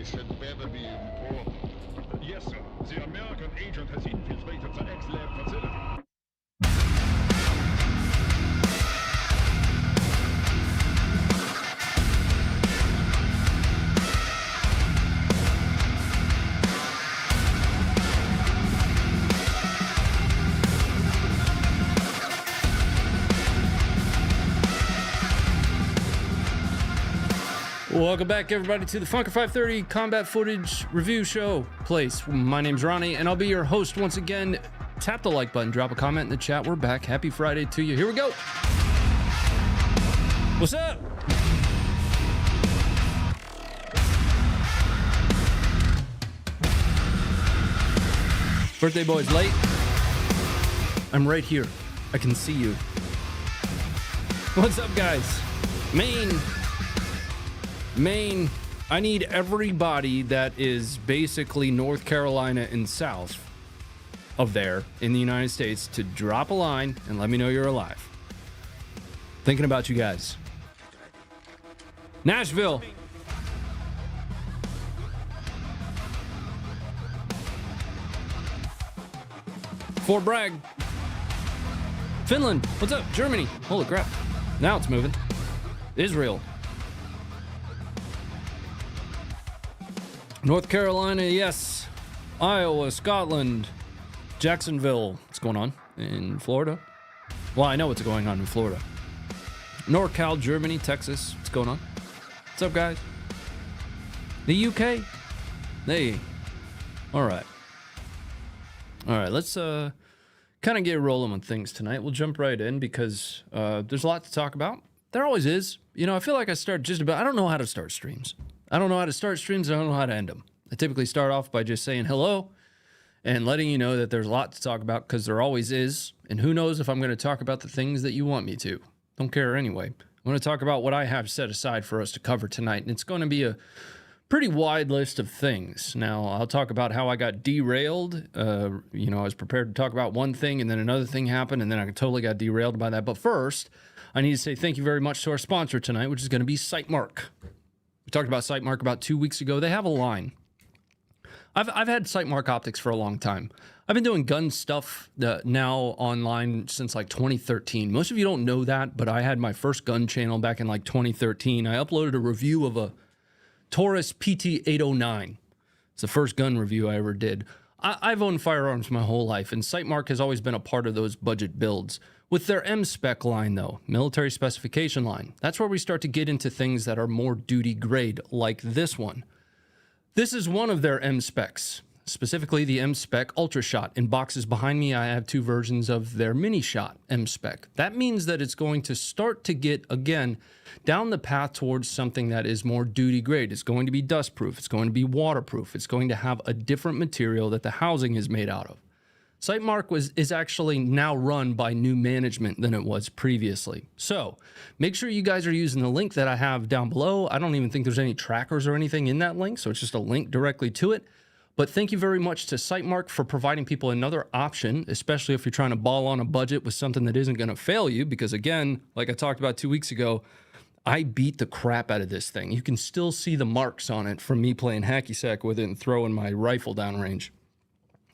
This had better be important. Yes, sir. The American agent has infiltrated the X-Lab facility. Welcome back, everybody, to the Funker 530 Combat Footage Review Show place. My name's Ronnie, and I'll be your host once again. Tap the like button, drop a comment in the chat. We're back. Happy Friday to you. Here we go. What's up? Birthday boy's late. I'm right here. I can see you. What's up, guys? Maine, I need everybody that is basically North Carolina and south of there in the United States to drop a line and let me know you're alive. Thinking about you guys. Nashville. Fort Bragg. Finland. What's up? Germany. Holy crap. Now it's moving. Israel. North Carolina, yes. Iowa, Scotland, Jacksonville. What's going on in Florida? Well, I know what's going on in Florida. NorCal, Germany, Texas. What's going on? What's up, guys? The UK? Hey. All right, let's kind of get rolling on things tonight. We'll jump right in because there's a lot to talk about. There always is. You know, I feel like I don't know how to start streams. I don't know how to start streams, and I don't know how to end them. I typically start off by just saying hello and letting you know that there's a lot to talk about because there always is. And who knows if I'm going to talk about the things that you want me to. Don't care anyway. I'm going to talk about what I have set aside for us to cover tonight. And it's going to be a pretty wide list of things. Now, I'll talk about how I got derailed. I was prepared to talk about one thing and then another thing happened and then I totally got derailed by that. But first, I need to say thank you very much to our sponsor tonight, which is going to be SiteMark. We talked about SiteMark about 2 weeks ago. They have a line. I've had SiteMark optics for a long time. I've been doing gun stuff now online since like 2013. Most of you don't know that, but I had my first gun channel back in like 2013. I uploaded a review of a Taurus PT-809. It's the first gun review I ever did. I've owned firearms my whole life, and SiteMark has always been a part of those budget builds. With their M-Spec line, though, military specification line, that's where we start to get into things that are more duty grade, like this one. This is one of their M-Specs, specifically the M-Spec Ultra Shot. In boxes behind me, I have two versions of their Mini Shot M-Spec. That means that it's going to start to get, again, down the path towards something that is more duty grade. It's going to be dust-proof. It's going to be waterproof. It's going to have a different material that the housing is made out of. SiteMark is actually now run by new management than it was previously. So make sure you guys are using the link that I have down below. I don't even think there's any trackers or anything in that link, so it's just a link directly to it. But thank you very much to SiteMark for providing people another option, especially if you're trying to ball on a budget with something that isn't going to fail you. Because again, like I talked about 2 weeks ago, I beat the crap out of this thing. You can still see the marks on it from me playing hacky sack with it and throwing my rifle downrange.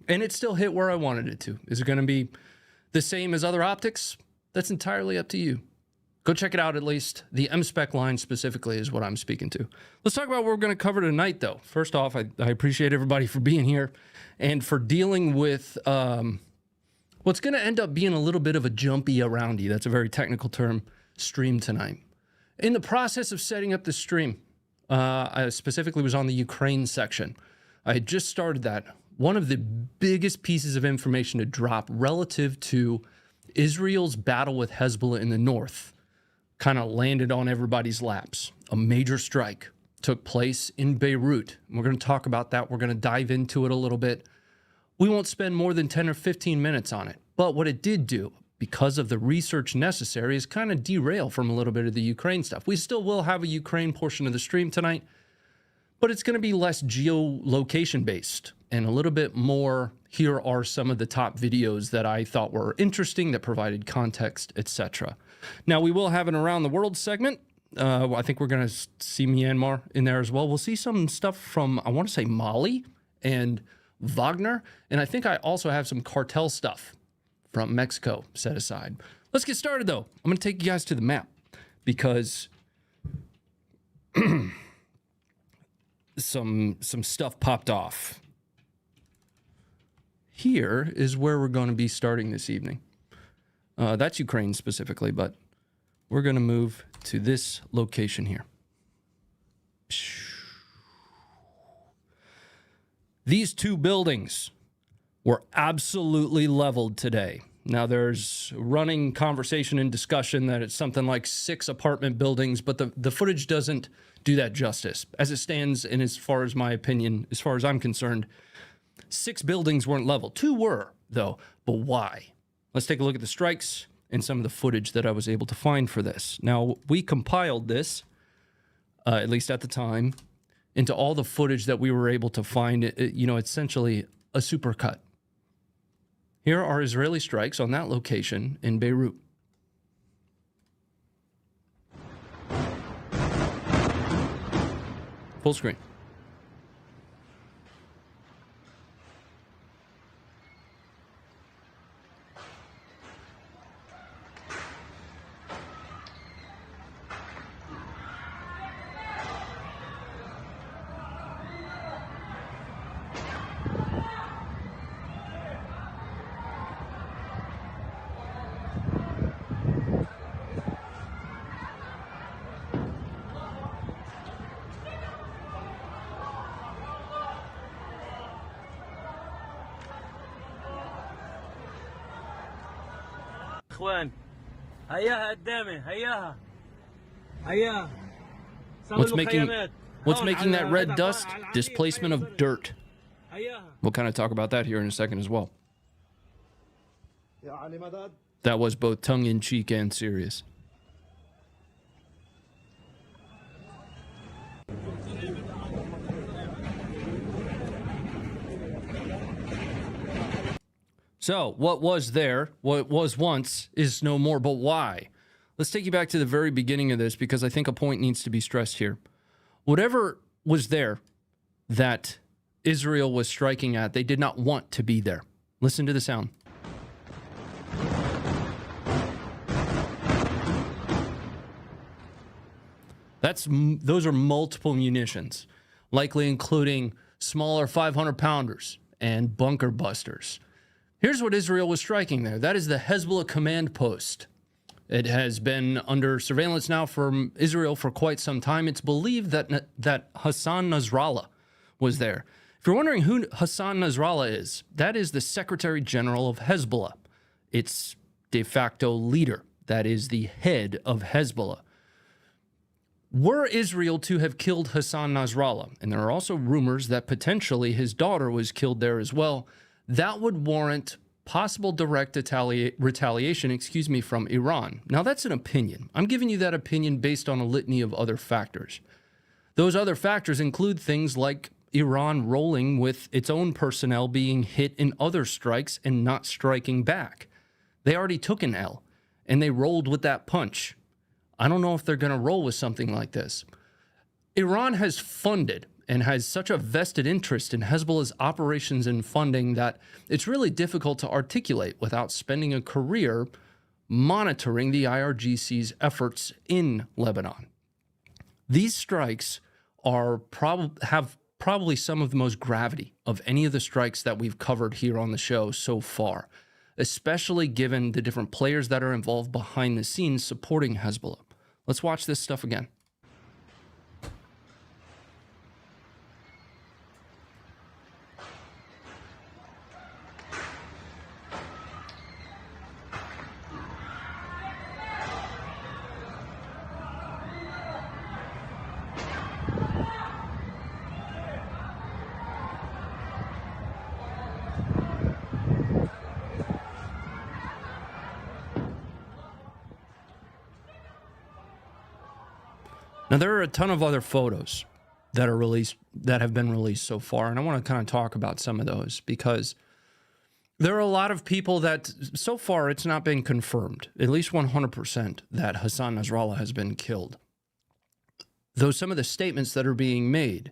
And it still hit where I wanted it to. Is it going to be the same as other optics? That's entirely up to you. Go check it out at least. The M-Spec line specifically is what I'm speaking to. Let's talk about what we're going to cover tonight, though. First off, I appreciate everybody for being here and for dealing with what's going to end up being a little bit of a jumpy aroundy. That's a very technical term, stream tonight. In the process of setting up the stream, I specifically was on the Ukraine section. I had just started that. One of the biggest pieces of information to drop relative to Israel's battle with Hezbollah in the north kind of landed on everybody's laps. A major strike took place in Beirut. We're going to talk about that. We're going to dive into it a little bit. We won't spend more than 10 or 15 minutes on it. But what it did do, because of the research necessary, is kind of derail from a little bit of the Ukraine stuff. We still will have a Ukraine portion of the stream tonight, but it's going to be less geolocation based and a little bit more, here are some of the top videos that I thought were interesting, that provided context, etc. Now, we will have an Around the World segment. I think we're going to see Myanmar in there as well. We'll see some stuff from, I want to say, Mali and Wagner. And I think I also have some cartel stuff from Mexico set aside. Let's get started, though. I'm going to take you guys to the map because some stuff popped off. Here is where we're going to be starting this evening. That's Ukraine specifically, but we're going to move to this location here. These two buildings were absolutely leveled today. Now, there's running conversation and discussion that it's something like 6 apartment buildings, but the footage doesn't do that justice. As it stands, and as far as my opinion, as far as I'm concerned, 6 buildings weren't leveled. 2 were, though. But why? Let's take a look at the strikes and some of the footage that I was able to find for this. Now, we compiled this, at least at the time, into all the footage that we were able to find, essentially a supercut. Here are Israeli strikes on that location in Beirut. Full screen. What's making that red dust? Displacement of dirt. We'll kind of talk about that here in a second as well. That was both tongue-in-cheek and serious. So, what was there, what was once, is no more, but why? Let's take you back to the very beginning of this because I think a point needs to be stressed here. Whatever was there that Israel was striking at, they did not want to be there. Listen to the sound. Those are multiple munitions, likely including smaller 500-pounders and bunker busters. Here's what Israel was striking there. That is the Hezbollah command post. It has been under surveillance now from Israel for quite some time. It's believed that Hassan Nasrallah was there. If you're wondering who Hassan Nasrallah is, that is the Secretary General of Hezbollah. Its de facto leader. That is the head of Hezbollah. Were Israel to have killed Hassan Nasrallah, and there are also rumors that potentially his daughter was killed there as well, that would warrant possible direct retaliation, from Iran. Now, that's an opinion. I'm giving you that opinion based on a litany of other factors. Those other factors include things like Iran rolling with its own personnel being hit in other strikes and not striking back. They already took an L, and they rolled with that punch. I don't know if they're going to roll with something like this. Iran has funded and has such a vested interest in Hezbollah's operations and funding that it's really difficult to articulate without spending a career monitoring the IRGC's efforts in Lebanon. These strikes have probably some of the most gravity of any of the strikes that we've covered here on the show so far, especially given the different players that are involved behind the scenes supporting Hezbollah. Let's watch this stuff again. Now, there are a ton of other photos that have been released so far, and I want to kind of talk about some of those because there are a lot of people that, so far, it's not been confirmed, at least 100%, that Hassan Nasrallah has been killed. though some of the statements that are being made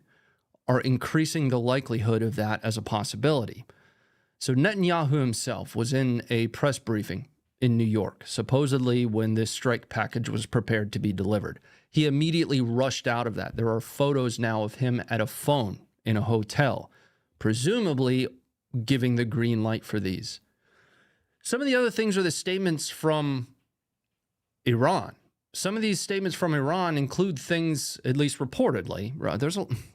are increasing the likelihood of that as a possibility. So Netanyahu himself was in a press briefing in New York, supposedly when this strike package was prepared to be delivered. He immediately rushed out of that. There are photos now of him at a phone in a hotel, presumably giving the green light for these. Some of the other things are the statements from Iran. Some of these statements from Iran include things, at least reportedly.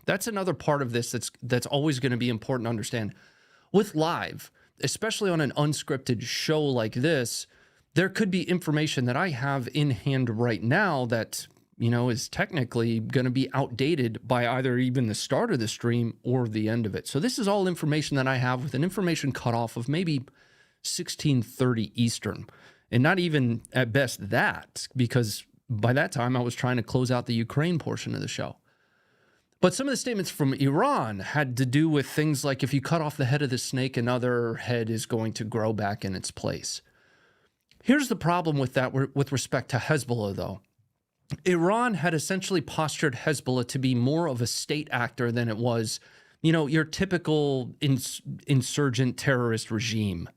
That's another part of this that's always going to be important to understand. With live, especially on an unscripted show like this, there could be information that I have in hand right now that, is technically going to be outdated by either even the start of the stream or the end of it. So this is all information that I have with an information cutoff of maybe 16:30 Eastern. And not even at best that, because by that time I was trying to close out the Ukraine portion of the show. But some of the statements from Iran had to do with things like if you cut off the head of the snake, another head is going to grow back in its place. Here's the problem with that with respect to Hezbollah, though. Iran had essentially postured Hezbollah to be more of a state actor than it was, your typical insurgent terrorist regime.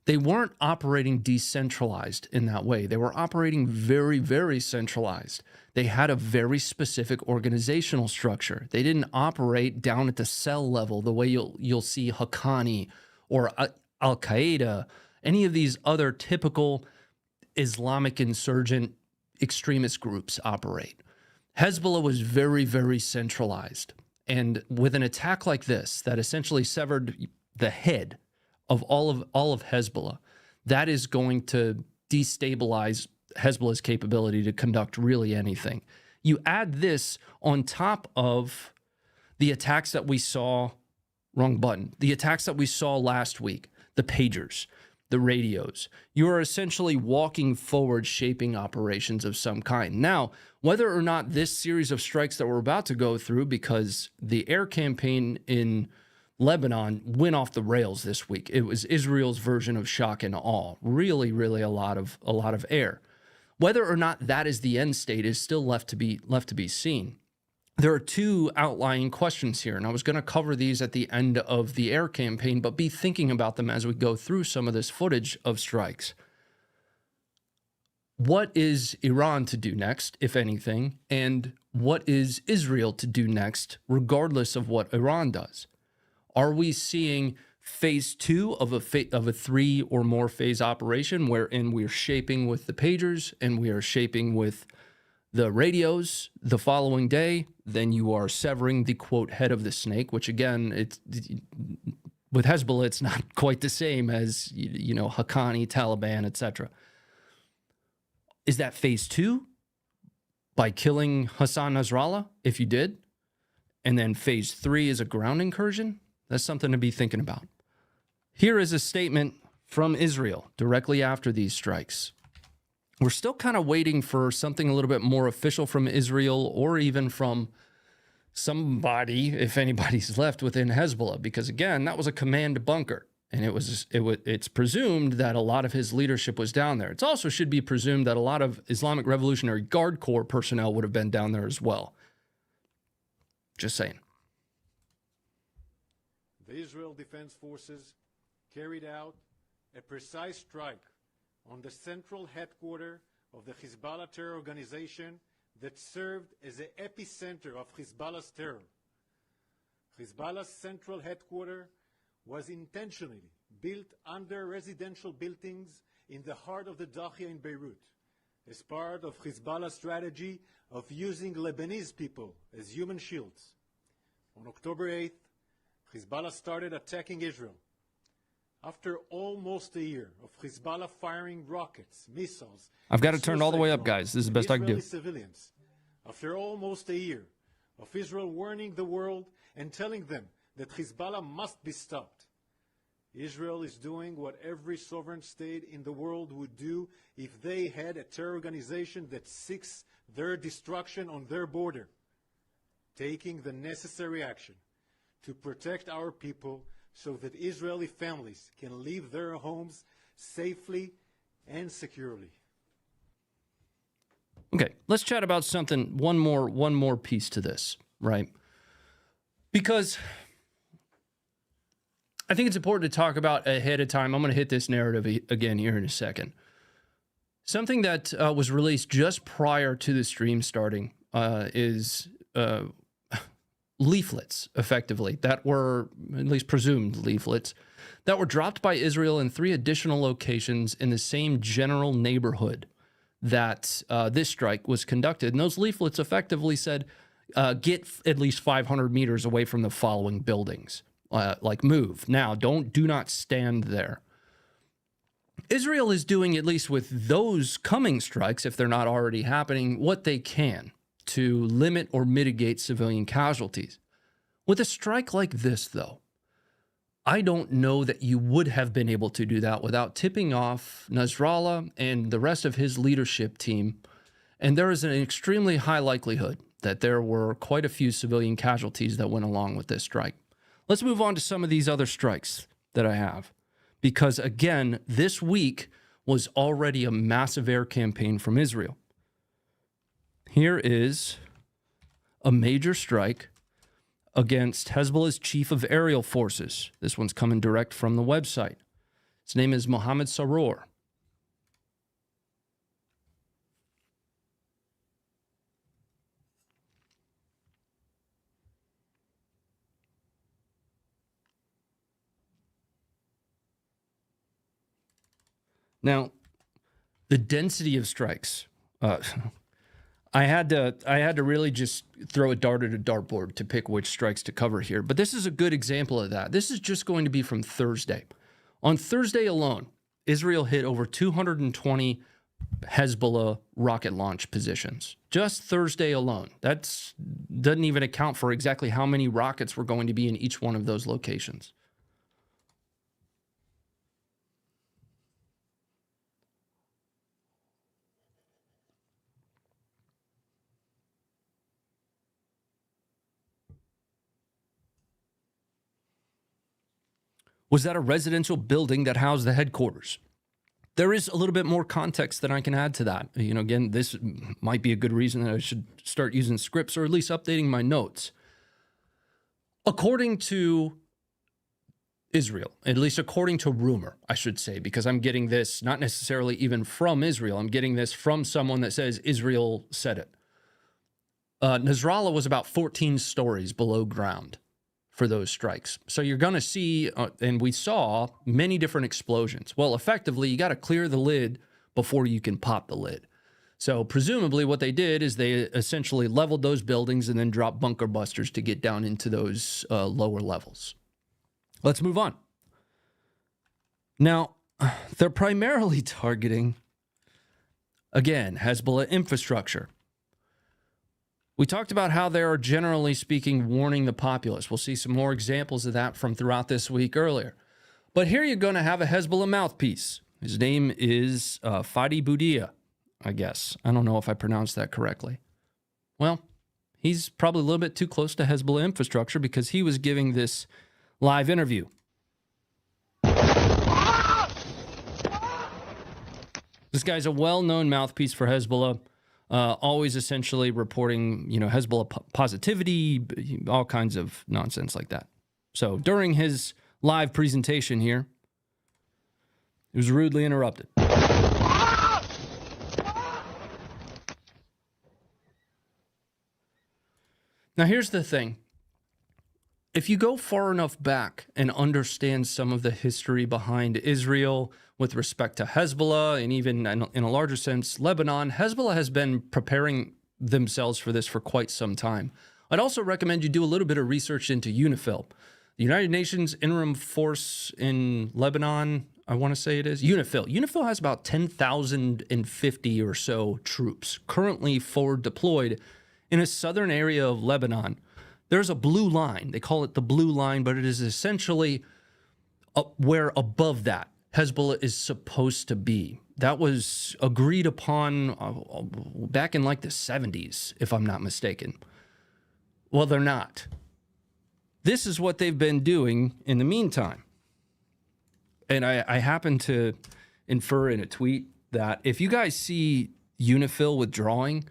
They weren't operating decentralized in that way. They were operating very, very centralized. They had a very specific organizational structure. They didn't operate down at the cell level the way you'll see Haqqani or Al-Qaeda, any of these other typical Islamic insurgent extremist groups operate. Hezbollah was very, very centralized. And with an attack like this that essentially severed the head of all of Hezbollah, that is going to destabilize Hezbollah's capability to conduct really anything. You add this on top of the attacks that we saw, the attacks that we saw last week, the pagers, the radios. You are essentially walking forward, shaping operations of some kind. Now, whether or not this series of strikes that we're about to go through, because the air campaign in Lebanon went off the rails this week. It was Israel's version of shock and awe. Really, really a lot of air. Whether or not that is the end state is still left to be seen. There are two outlying questions here, and I was going to cover these at the end of the air campaign, but be thinking about them as we go through some of this footage of strikes. What is Iran to do next, if anything, and what is Israel to do next, regardless of what Iran does? Are we seeing phase two of a 3 or more phase operation wherein we're shaping with the pagers and we are shaping with the radios the following day? Then you are severing the, quote, head of the snake, which again, with Hezbollah, it's not quite the same as, Haqqani, Taliban, etc. Is that phase two by killing Hassan Nasrallah, if you did? And then phase 3 is a ground incursion? That's something to be thinking about. Here is a statement from Israel directly after these strikes. We're still kind of waiting for something a little bit more official from Israel or even from somebody, if anybody's left within Hezbollah, because again, that was a command bunker. And it's presumed that a lot of his leadership was down there. It also should be presumed that a lot of Islamic Revolutionary Guard Corps personnel would have been down there as well. Just saying. The Israel Defense Forces carried out a precise strike on the central headquarters of the Hezbollah terror organization that served as the epicenter of Hezbollah's terror. Hezbollah's central headquarters was intentionally built under residential buildings in the heart of the Dahia in Beirut, as part of Hezbollah's strategy of using Lebanese people as human shields. On October 8th, Hezbollah started attacking Israel. After almost a year of Hezbollah firing rockets, missiles... I've got to turn all the way up, guys. This is the best I can do. Civilians, after almost a year of Israel warning the world and telling them that Hezbollah must be stopped, Israel is doing what every sovereign state in the world would do if they had a terror organization that seeks their destruction on their border, taking the necessary action to protect our people so that Israeli families can leave their homes safely and securely. Okay, let's chat about something, one more piece to this, right? Because I think it's important to talk about ahead of time. I'm going to hit this narrative again here in a second. Something that was released just prior to the stream starting is leaflets, effectively, that were, at least presumed leaflets, that were dropped by Israel in 3 additional locations in the same general neighborhood that this strike was conducted. And those leaflets effectively said, get at least 500 meters away from the following buildings. Like move. Now, do not stand there. Israel is doing, at least with those coming strikes, if they're not already happening, what they can to limit or mitigate civilian casualties. With a strike like this, though, I don't know that you would have been able to do that without tipping off Nasrallah and the rest of his leadership team. And there is an extremely high likelihood that there were quite a few civilian casualties that went along with this strike. Let's move on to some of these other strikes that I have. Because, again, this week was already a massive air campaign from Israel. Here is a major strike against Hezbollah's chief of aerial forces. This one's coming direct from the website. His name is Mohammed Sarour. Now, the density of strikes, I had to really just throw a dart at a dartboard to pick which strikes to cover here. But this is a good example of that. This is just going to be from Thursday. On Thursday alone, Israel hit over 220 Hezbollah rocket launch positions. Just Thursday alone. That doesn't even account for exactly how many rockets were going to be in each one of those locations. Was that a residential building that housed the headquarters? There is a little bit more context that I can add to that. You know, again, this might be a good reason that I should start using scripts or at least updating my notes. According to Israel, at least according to rumor, I should say, because I'm getting this not necessarily even from Israel. I'm getting this from someone that says Israel said it. Nasrallah was about 14 stories below ground for those strikes. So you're going to see, and we saw many different explosions. Well, effectively, you got to clear the lid before you can pop the lid. So presumably what they did is they essentially leveled those buildings and then dropped bunker busters to get down into those lower levels. Let's move on. Now, they're primarily targeting, again, Hezbollah infrastructure. We talked about how they are, generally speaking, warning the populace. We'll see some more examples of that from throughout this week earlier. But here you're going to have a Hezbollah mouthpiece. His name is Fadi Boudia, I guess. I don't know if I pronounced that correctly. Well, he's probably a little bit too close to Hezbollah infrastructure because he was giving this live interview. This guy's a well-known mouthpiece for Hezbollah. Always essentially reporting, Hezbollah positivity, all kinds of nonsense like that. So during his live presentation here, he was rudely interrupted. Now, here's the thing. If you go far enough back and understand some of the history behind Israel with respect to Hezbollah, and even in a larger sense, Lebanon, Hezbollah has been preparing themselves for this for quite some time. I'd also recommend you do a little bit of research into UNIFIL, the United Nations Interim Force in Lebanon, I want to say it is, UNIFIL. UNIFIL has about 10,050 or so troops currently forward deployed in a southern area of Lebanon. There's a blue line. They call it the blue line, but it is essentially where above that Hezbollah is supposed to be. That was agreed upon back in like the 70s, if I'm not mistaken. Well, they're not. This is what they've been doing in the meantime. And I happen to infer in a tweet that if you guys see UNIFIL withdrawing,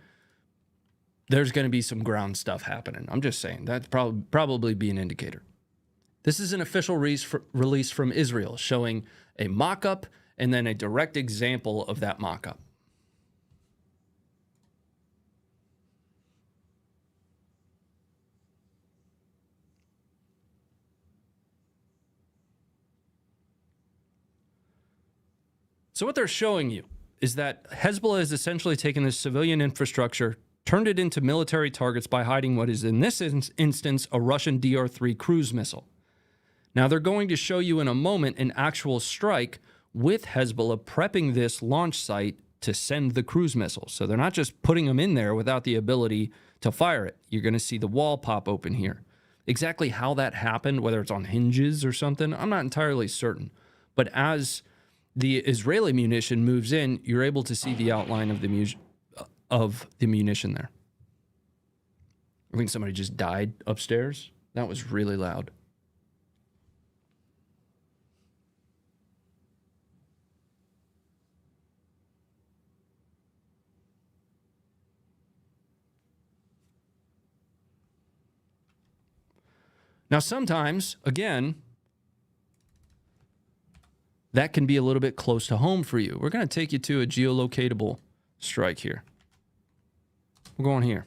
there's going to be some ground stuff happening. I'm just saying. That'd probably be an indicator. This is an official release from Israel showing a mock-up and then a direct example of that mock-up. So what they're showing you is that Hezbollah has essentially taken this civilian infrastructure, turned it into military targets by hiding what is in this instance a Russian DR-3 cruise missile. Now they're going to show you in a moment an actual strike with Hezbollah prepping this launch site to send the cruise missile. So they're not just putting them in there without the ability to fire it. You're going to see the wall pop open here. Exactly how that happened, whether it's on hinges or something, I'm not entirely certain. But as the Israeli munition moves in, you're able to see the outline of the munition there. I think somebody just died upstairs. That was really loud. Now, sometimes, again, that can be a little bit close to home for you. We're going to take you to a geolocatable strike here. We're going here.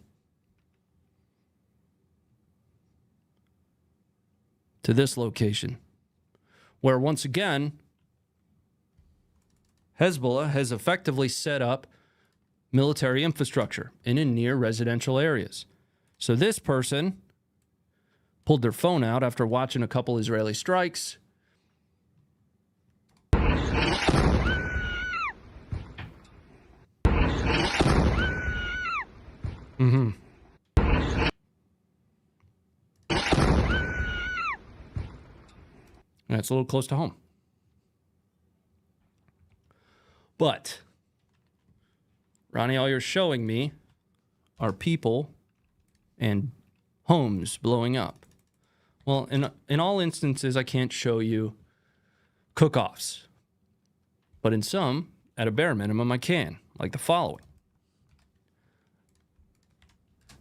To this location. Where, once again, Hezbollah has effectively set up military infrastructure in near residential areas. So this person pulled their phone out after watching a couple Israeli strikes. That's a little close to home. But, Ronnie, all you're showing me are people and homes blowing up. Well, in all instances, I can't show you cookoffs. But in some, at a bare minimum, I can, like the following.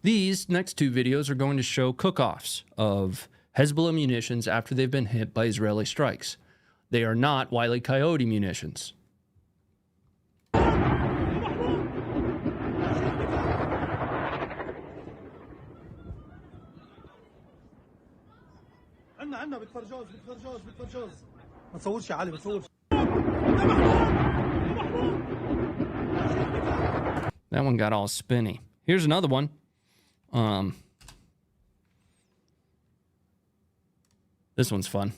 These next two videos are going to show cookoffs of Hezbollah munitions after they've been hit by Israeli strikes. They are not Wile E. Coyote munitions. That one got all spinny. Here's another one. This one's fun.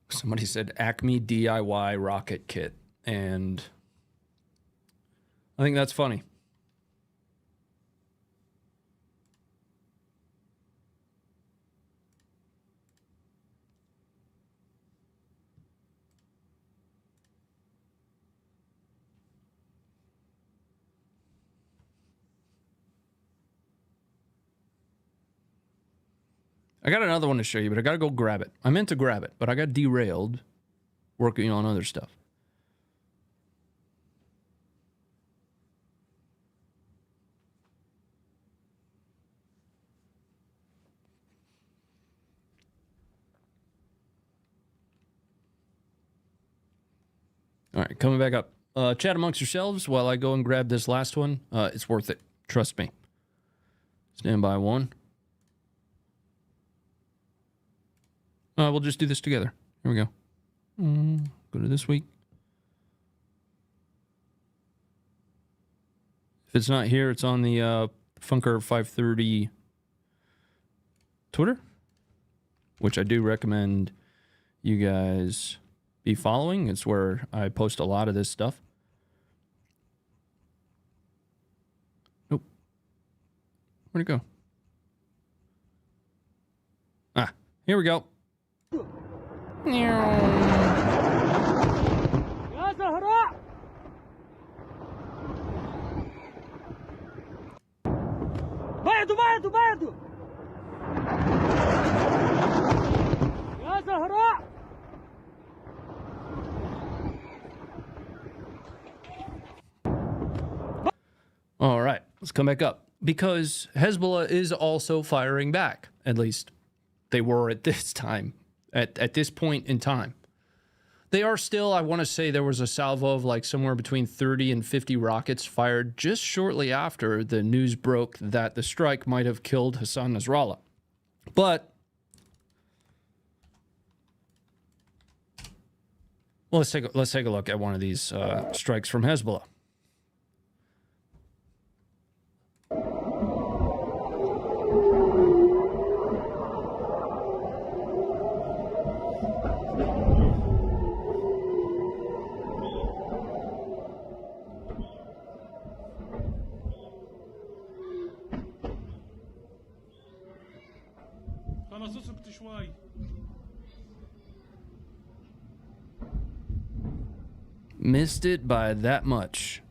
Somebody said Acme DIY rocket kit, and I think that's funny. I got another one to show you, but I got to go grab it. I meant to grab it, but I got derailed working on other stuff. All right, coming back up. Chat amongst yourselves while I go and grab this last one. It's worth it. Trust me. Stand by one. We'll just do this together. Here we go. Go to this week. If it's not here, it's on the Funker 530 Twitter, which I do recommend you guys be following. It's where I post a lot of this stuff. Nope. Where'd it go? Ah, here we go. All right, let's come back up. Because Hezbollah is also firing back. At least they were at this time, at this point in time. They are still, I want to say there was a salvo of like somewhere between 30 and 50 rockets fired just shortly after the news broke that the strike might have killed Hassan Nasrallah. But, well, let's take a look at one of these strikes from Hezbollah. Missed it by that much.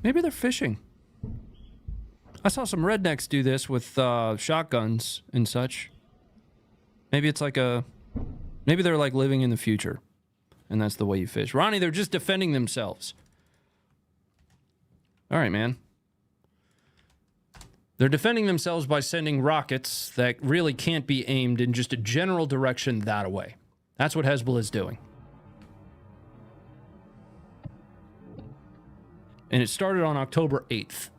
Maybe they're fishing. I saw some rednecks do this with shotguns and such. Maybe it's like maybe they're like living in the future. And that's the way you fish. Ronnie, they're just defending themselves. All right, man. They're defending themselves by sending rockets that really can't be aimed in just a general direction that way. That's what Hezbollah is doing. And it started on October 8th.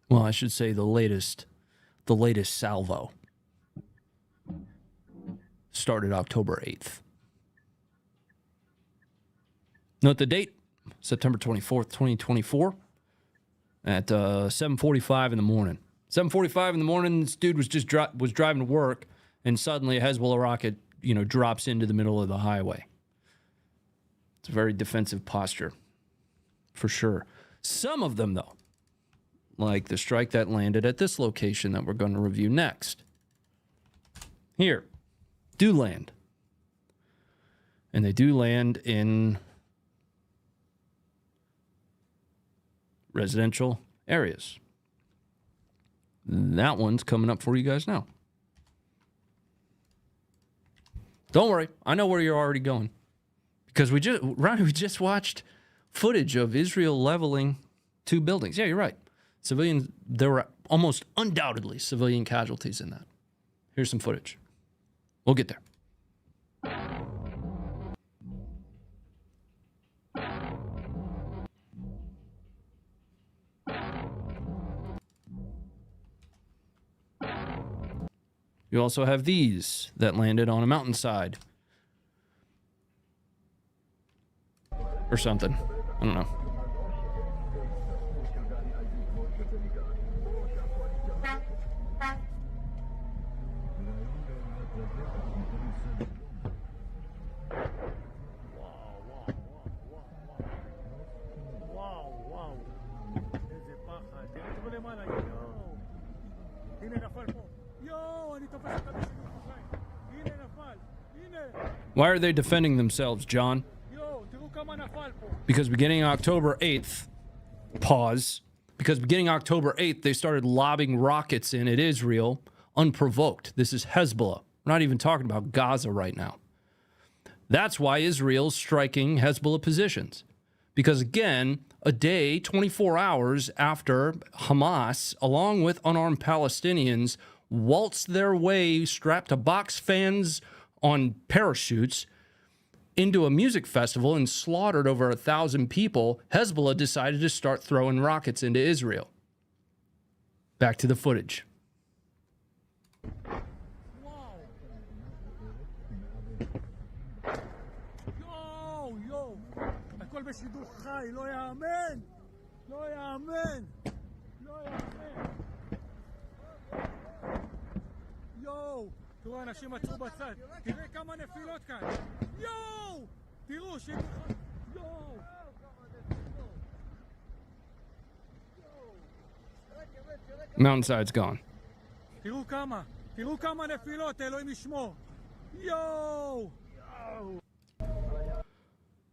Well, I should say the latest salvo started October 8th. Note the date, September 24th, 2024 at 7:45 in the morning. 7:45 in the morning, this dude was just was driving to work, and suddenly a Hezbollah rocket, drops into the middle of the highway. It's a very defensive posture, for sure. Some of them, though, like the strike that landed at this location that we're going to review next. Here, do land. And they do land in residential areas. That one's coming up for you guys now. Don't worry, I know where you're already going. Because we just watched footage of Israel leveling 2 buildings. Yeah, you're right. Civilians, there were almost undoubtedly civilian casualties in that. Here's some footage. We'll get there. You also have these that landed on a mountainside. Or something. I don't know. Why are they defending themselves, John? Because beginning October 8th, because beginning October 8th, they started lobbing rockets in at Israel unprovoked. This is Hezbollah. We're not even talking about Gaza right now. That's why Israel's striking Hezbollah positions. Because again, a day, 24 hours after Hamas, along with unarmed Palestinians, waltzed their way, strapped to box fans on parachutes, into a music festival and slaughtered over 1,000 people, Hezbollah decided to start throwing rockets into Israel. Back to the footage. Wow, בשידור חי, לא יאמן! לא יאמן! לא יאמן! יואו! תראו, אנשים עצרו בצד. תראה כמה נפילות כאן. יואו! תראו, שידור חי. יואו! Mountainside's gone. תראו כמה נפילות, אלוהים ישמור. יואו!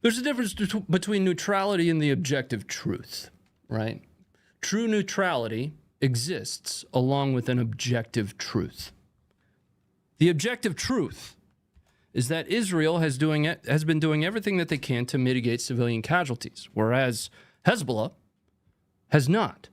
There's a difference between neutrality and the objective truth, right? True neutrality exists along with an objective truth. The objective truth is that Israel has been doing everything that they can to mitigate civilian casualties, whereas Hezbollah has not.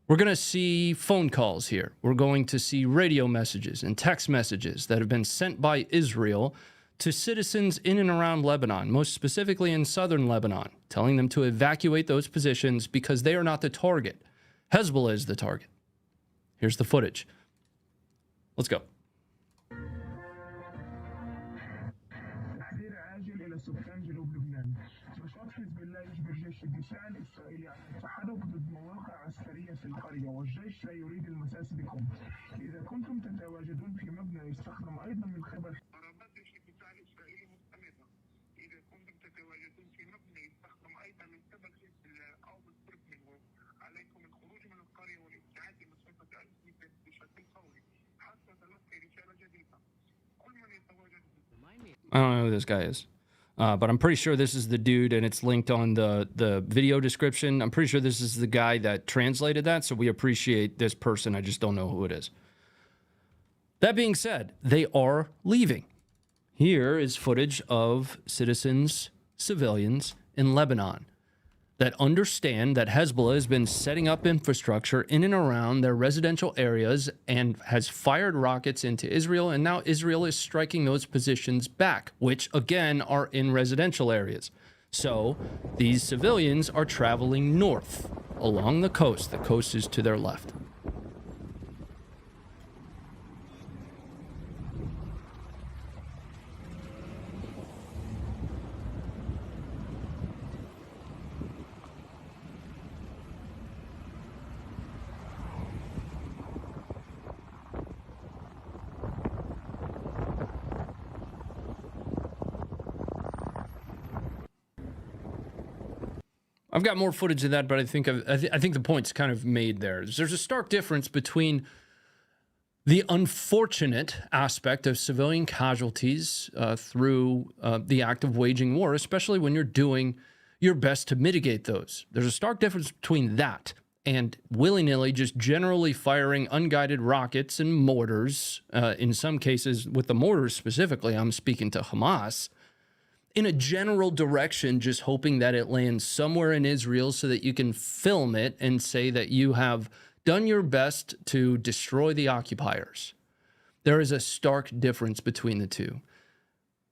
We're going to see phone calls here. We're going to see radio messages and text messages that have been sent by Israel to citizens in and around Lebanon, most specifically in southern Lebanon, telling them to evacuate those positions because they are not the target. Hezbollah is the target. Here's the footage. Let's go. I don't know who this guy is, but I'm pretty sure this is the dude, and it's linked on the video description. I'm pretty sure this is the guy that translated that, so we appreciate this person. I just don't know who it is. That being said, they are leaving. Here is footage of citizens, civilians in Lebanon that understand that Hezbollah has been setting up infrastructure in and around their residential areas and has fired rockets into Israel, and now Israel is striking those positions back, which again are in residential areas. So these civilians are traveling north along the coast. The coast is to their left. I've got more footage of that, but I think the point's kind of made there. There's a stark difference between the unfortunate aspect of civilian casualties through the act of waging war, especially when you're doing your best to mitigate those. There's a stark difference between that and willy-nilly just generally firing unguided rockets and mortars. In some cases, with the mortars specifically, I'm speaking to Hamas, in a general direction, just hoping that it lands somewhere in Israel so that you can film it and say that you have done your best to destroy the occupiers. There is a stark difference between the two.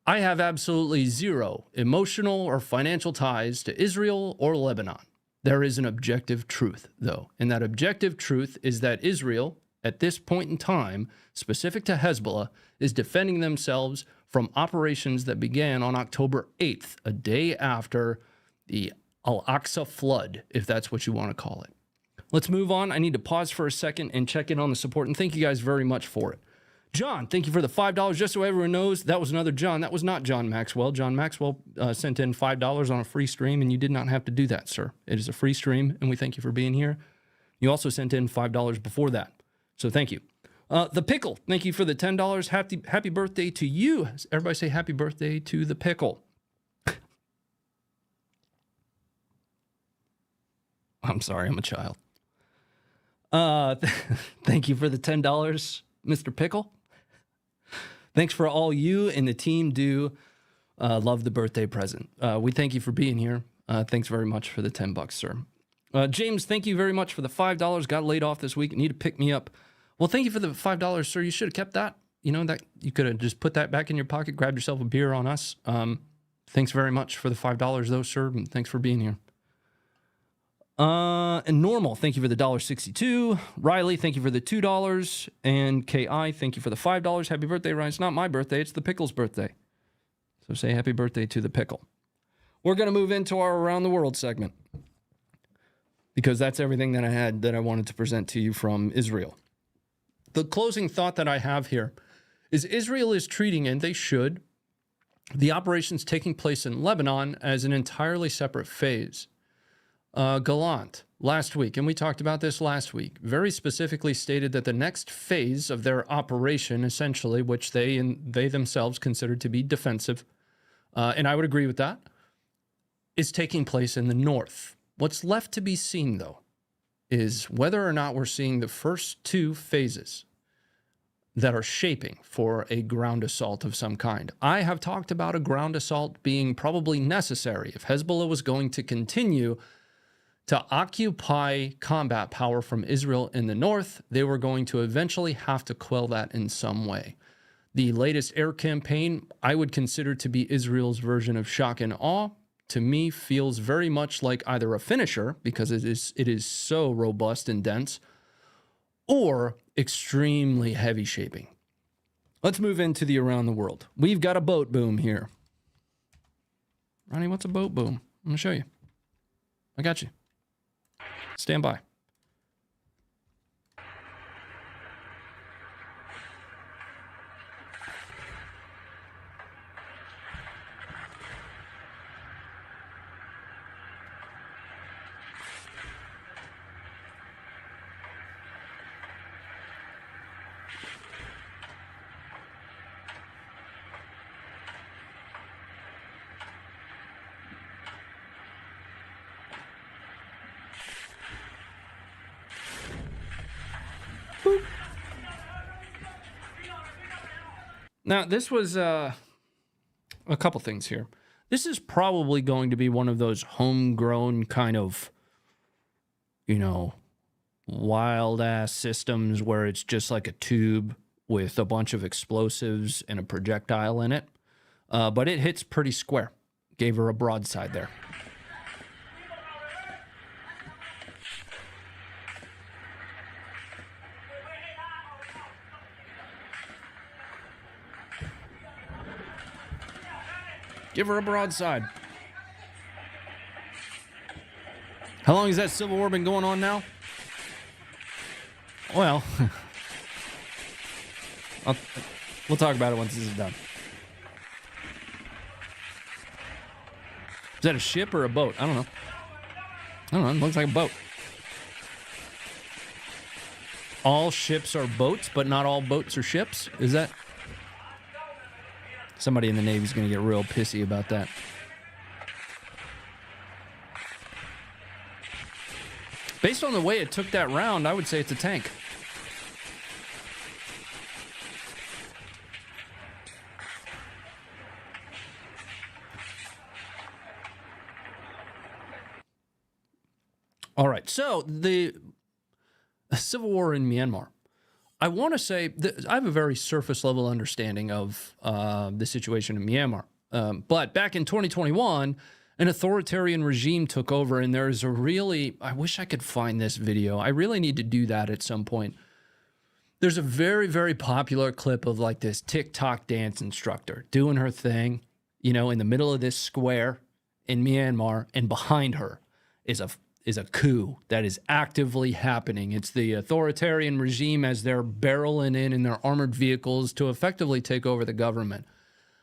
I have absolutely zero emotional or financial ties to Israel or Lebanon. There is an objective truth, though, and that objective truth is that Israel, at this point in time, specific to Hezbollah, is defending themselves from operations that began on October 8th, a day after the Al-Aqsa flood, if that's what you want to call it. Let's move on. I need to pause for a second and check in on the support, and thank you guys very much for it. John, thank you for the $5. Just so everyone knows, that was another John. That was not John Maxwell. John Maxwell sent in $5 on a free stream, and you did not have to do that, sir. It is a free stream, and we thank you for being here. You also sent in $5 before that, so thank you. The Pickle, thank you for the $10. Happy birthday to you. Everybody say happy birthday to the Pickle. I'm sorry, I'm a child. Thank you for the $10, Mr. Pickle. Thanks for all you and the team do. Love the birthday present. We thank you for being here. Thanks very much for the $10, sir. James, thank you very much for the $5. Got laid off this week. Need to pick me up. Well, thank you for the $5, sir. You should have kept that. You know, that you could have just put that back in your pocket, grabbed yourself a beer on us. Thanks very much for the $5, though, sir. And thanks for being here. And Normal, thank you for the $1.62. Riley, thank you for the $2. And KI, thank you for the $5. Happy birthday, Ryan. It's not my birthday. It's the Pickle's birthday. So say happy birthday to the Pickle. we're going to move into our Around the World segment, because that's everything that I had that I wanted to present to you from Israel. The closing thought that I have here is Israel is treating, and they should, the operations taking place in Lebanon as an entirely separate phase. Gallant, last week, and we talked about this last week, very specifically stated that the next phase of their operation, essentially, which they themselves considered to be defensive, and I would agree with that, is taking place in the north. What's left to be seen, though, is whether or not we're seeing the first two phases that are shaping for a ground assault of some kind. I have talked about a ground assault being probably necessary. If Hezbollah was going to continue to occupy combat power from Israel in the north, they were going to eventually have to quell that in some way. The latest air campaign, I would consider to be Israel's version of shock and awe. To me, feels very much like either a finisher, because it is so robust and dense, or extremely heavy shaping. Let's move into the Around the World. We've got a boat boom here. Ronnie, what's a boat boom? I'm going to show you. I got you. Stand by. Now, this was a couple things here. This is probably going to be one of those homegrown kind of, wild-ass systems where it's just like a tube with a bunch of explosives and a projectile in it. But it hits pretty square. Gave her a broadside there. Give her a broadside. How long has that civil war been going on now? Well, we'll talk about it once this is done. Is that a ship or a boat? I don't know. It looks like a boat. All ships are boats, but not all boats are ships? Is that... Somebody in the Navy's going to get real pissy about that. Based on the way it took that round, I would say it's a tank. All right, so the civil war in Myanmar. I want to say that I have a very surface level understanding of the situation in Myanmar. But back in 2021, an authoritarian regime took over, and there's a really, I wish I could find this video. I really need to do that at some point. There's a very, very popular clip of like this TikTok dance instructor doing her thing, in the middle of this square in Myanmar, and behind her is a coup that is actively happening. It's the authoritarian regime as they're barreling in their armored vehicles to effectively take over the government.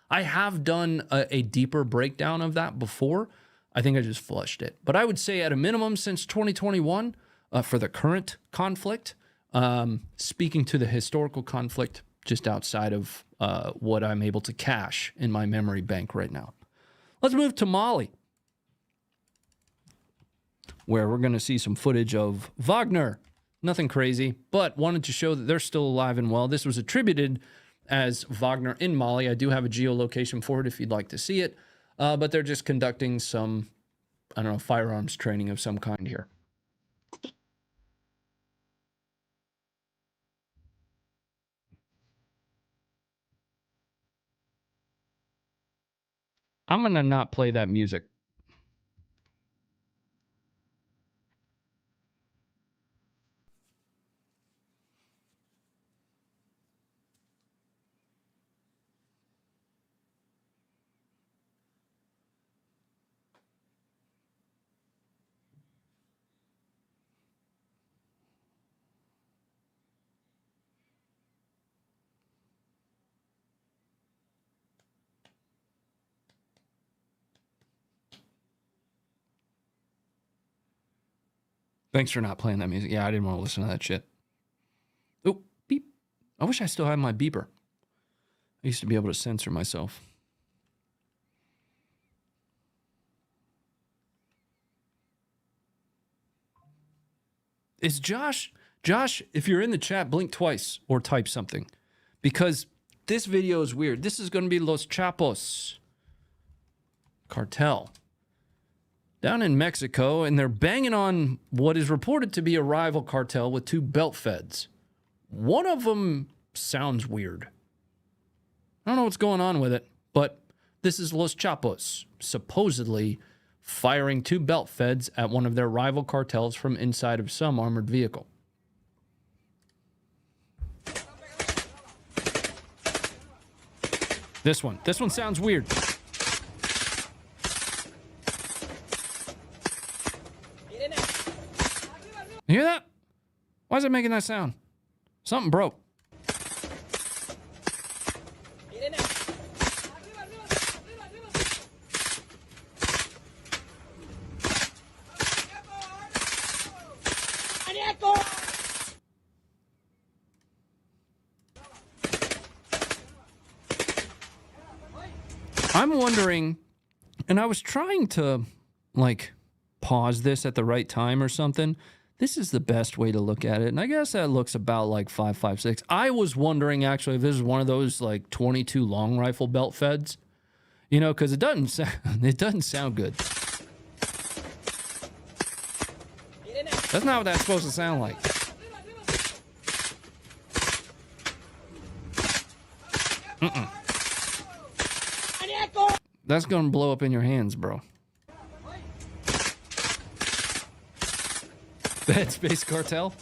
I have done a deeper breakdown of that before. I think I just flushed it. But I would say at a minimum since 2021 for the current conflict, speaking to the historical conflict just outside of what I'm able to cache in my memory bank right now. Let's move to Mali, where we're going to see some footage of Wagner. Nothing crazy, but wanted to show that they're still alive and well. This was attributed as Wagner in Mali. I do have a geolocation for it if you'd like to see it, but they're just conducting some, firearms training of some kind here. I'm going to not play that music. Thanks for not playing that music. Yeah, I didn't want to listen to that shit. Oh, beep. I wish I still had my beeper. I used to be able to censor myself. Is Josh, if you're in the chat, blink twice or type something. Because this video is weird. This is going to be Los Chapos cartel down in Mexico, and they're banging on what is reported to be a rival cartel with 2 belt feds. One of them sounds weird. I don't know what's going on with it, but this is Los Chapos supposedly firing 2 belt feds at one of their rival cartels from inside of some armored vehicle. This one sounds weird. You hear that? Why is it making that sound? Something broke. I'm wondering, and I was trying to, like, pause this at the right time or something. This is the best way to look at it, and I guess that looks about like 5.56. I was wondering, actually, if this is one of those, like, 22 long rifle belt feds. You know, because it doesn't sound good. That's not what that's supposed to sound like. That's gonna blow up in your hands, bro. The Headspace Cartel?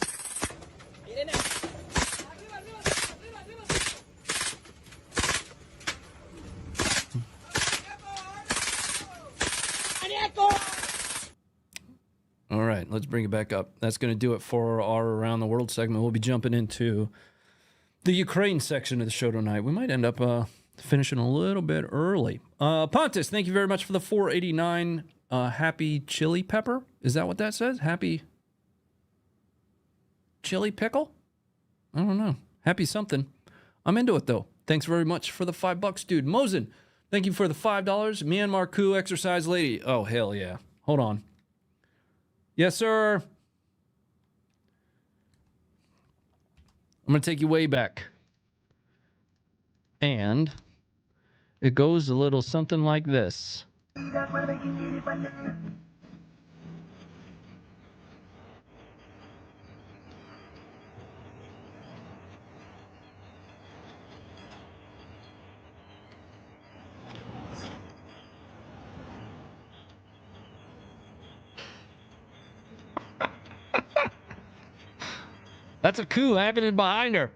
All right, let's bring it back up. That's going to do it for our Around the World segment. We'll be jumping into the Ukraine section of the show tonight. We might end up finishing a little bit early. Pontus, thank you very much for the 489. Happy chili pepper? Is that what that says? Happy chili pickle? I don't know. Happy something. I'm into it, though. Thanks very much for the $5, dude. Mosin, thank you for the $5. Myanmar coup exercise lady. Oh, hell yeah. Hold on. Yes, sir. I'm going to take you way back. And it goes a little something like this. That's a coup happening behind her.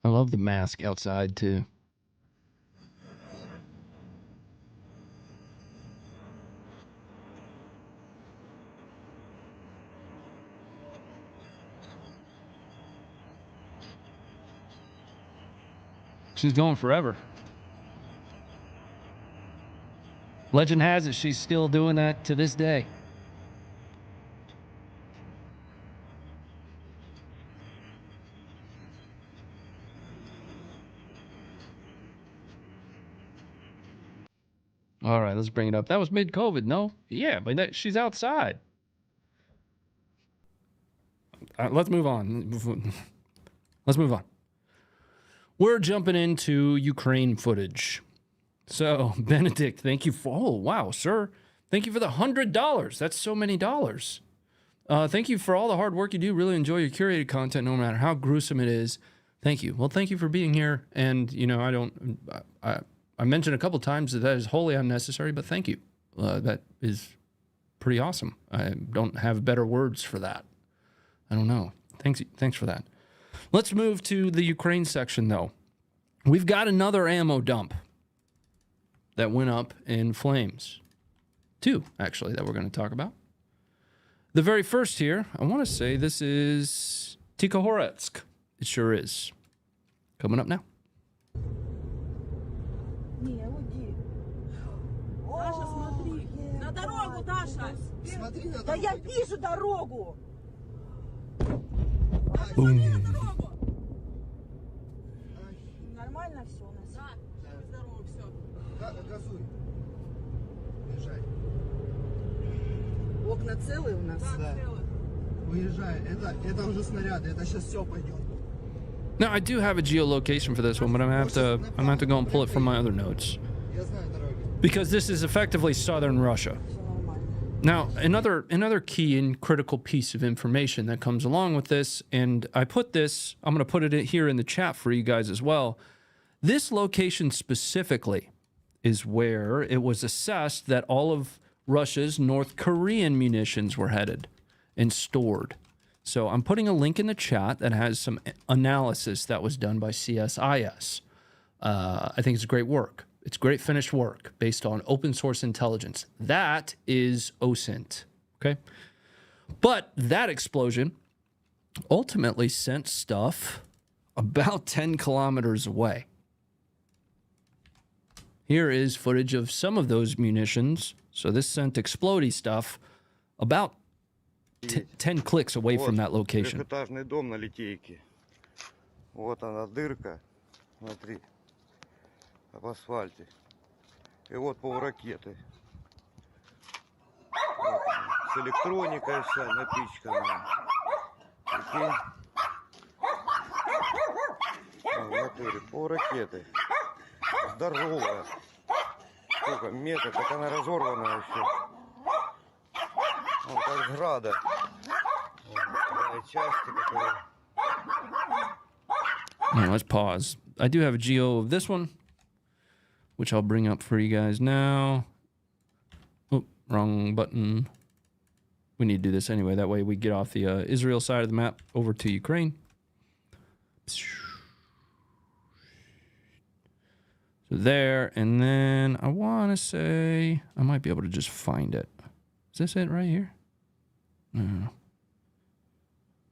I love the mask outside, too. She's going forever. Legend has it she's still doing that to this day. All right, let's bring it up. That was mid-COVID, no? Yeah, but she's outside. Let's move on. Let's move on. We're jumping into Ukraine footage. So, Benedict, thank you for... Oh, wow, sir. Thank you for the $100. That's so many dollars. Thank you for all the hard work you do. Really enjoy your curated content, no matter how gruesome it is. Thank you. Well, thank you for being here. And, you know, I mentioned a couple times that is wholly unnecessary, but thank you. That is pretty awesome. I don't have better words for that. I don't know. Thanks for that. Let's move to the Ukraine section, though. We've got another ammo dump that went up in flames. 2, actually, that we're going to talk about. The very first here, I want to say this is Tikhoretsk. It sure is. Coming up now. Даша, смотри. На дорогу, Даша. Смотри на дорогу. Да я вижу дорогу. Смотри на дорогу. Нормально все у нас? Да, здорово, все. Газуй. Уезжай. Окна целые у нас? Да. Уезжай. Это уже снаряды. Это сейчас все пойдет. Now, I do have a geolocation for this one, but I'm gonna have to go and pull it from my other notes. Because this is effectively southern Russia. Now, another key and critical piece of information that comes along with this, and I put this, I'm going to put it here in the chat for you guys as well. This location specifically is where it was assessed that all of Russia's North Korean munitions were headed and stored. So I'm putting a link in the chat that has some analysis that was done by CSIS. I think it's great work. It's great finished work based on open source intelligence. That is OSINT, okay? But that explosion ultimately sent stuff about 10 kilometers away. Here is footage of some of those munitions. So this sent explodey stuff about 10 clicks away from that location. Трехэтажный дом на Литейке. Вот она дырка. Смотри. В асфальте. И вот полракеты. Вот, с электроникой вся напичкана. Прикинь. В натуре полракеты. Здоровая. Сколько метров, так она разорванная еще. Вот как града. Вот, части которые. Now, let's pause. I do have a geo of this one, which I'll bring up for you guys now. Oh, wrong button. We need to do this anyway. That way we get off the Israel side of the map over to Ukraine. So there, and then I want to say I might be able to just find it. Is this it right here? No.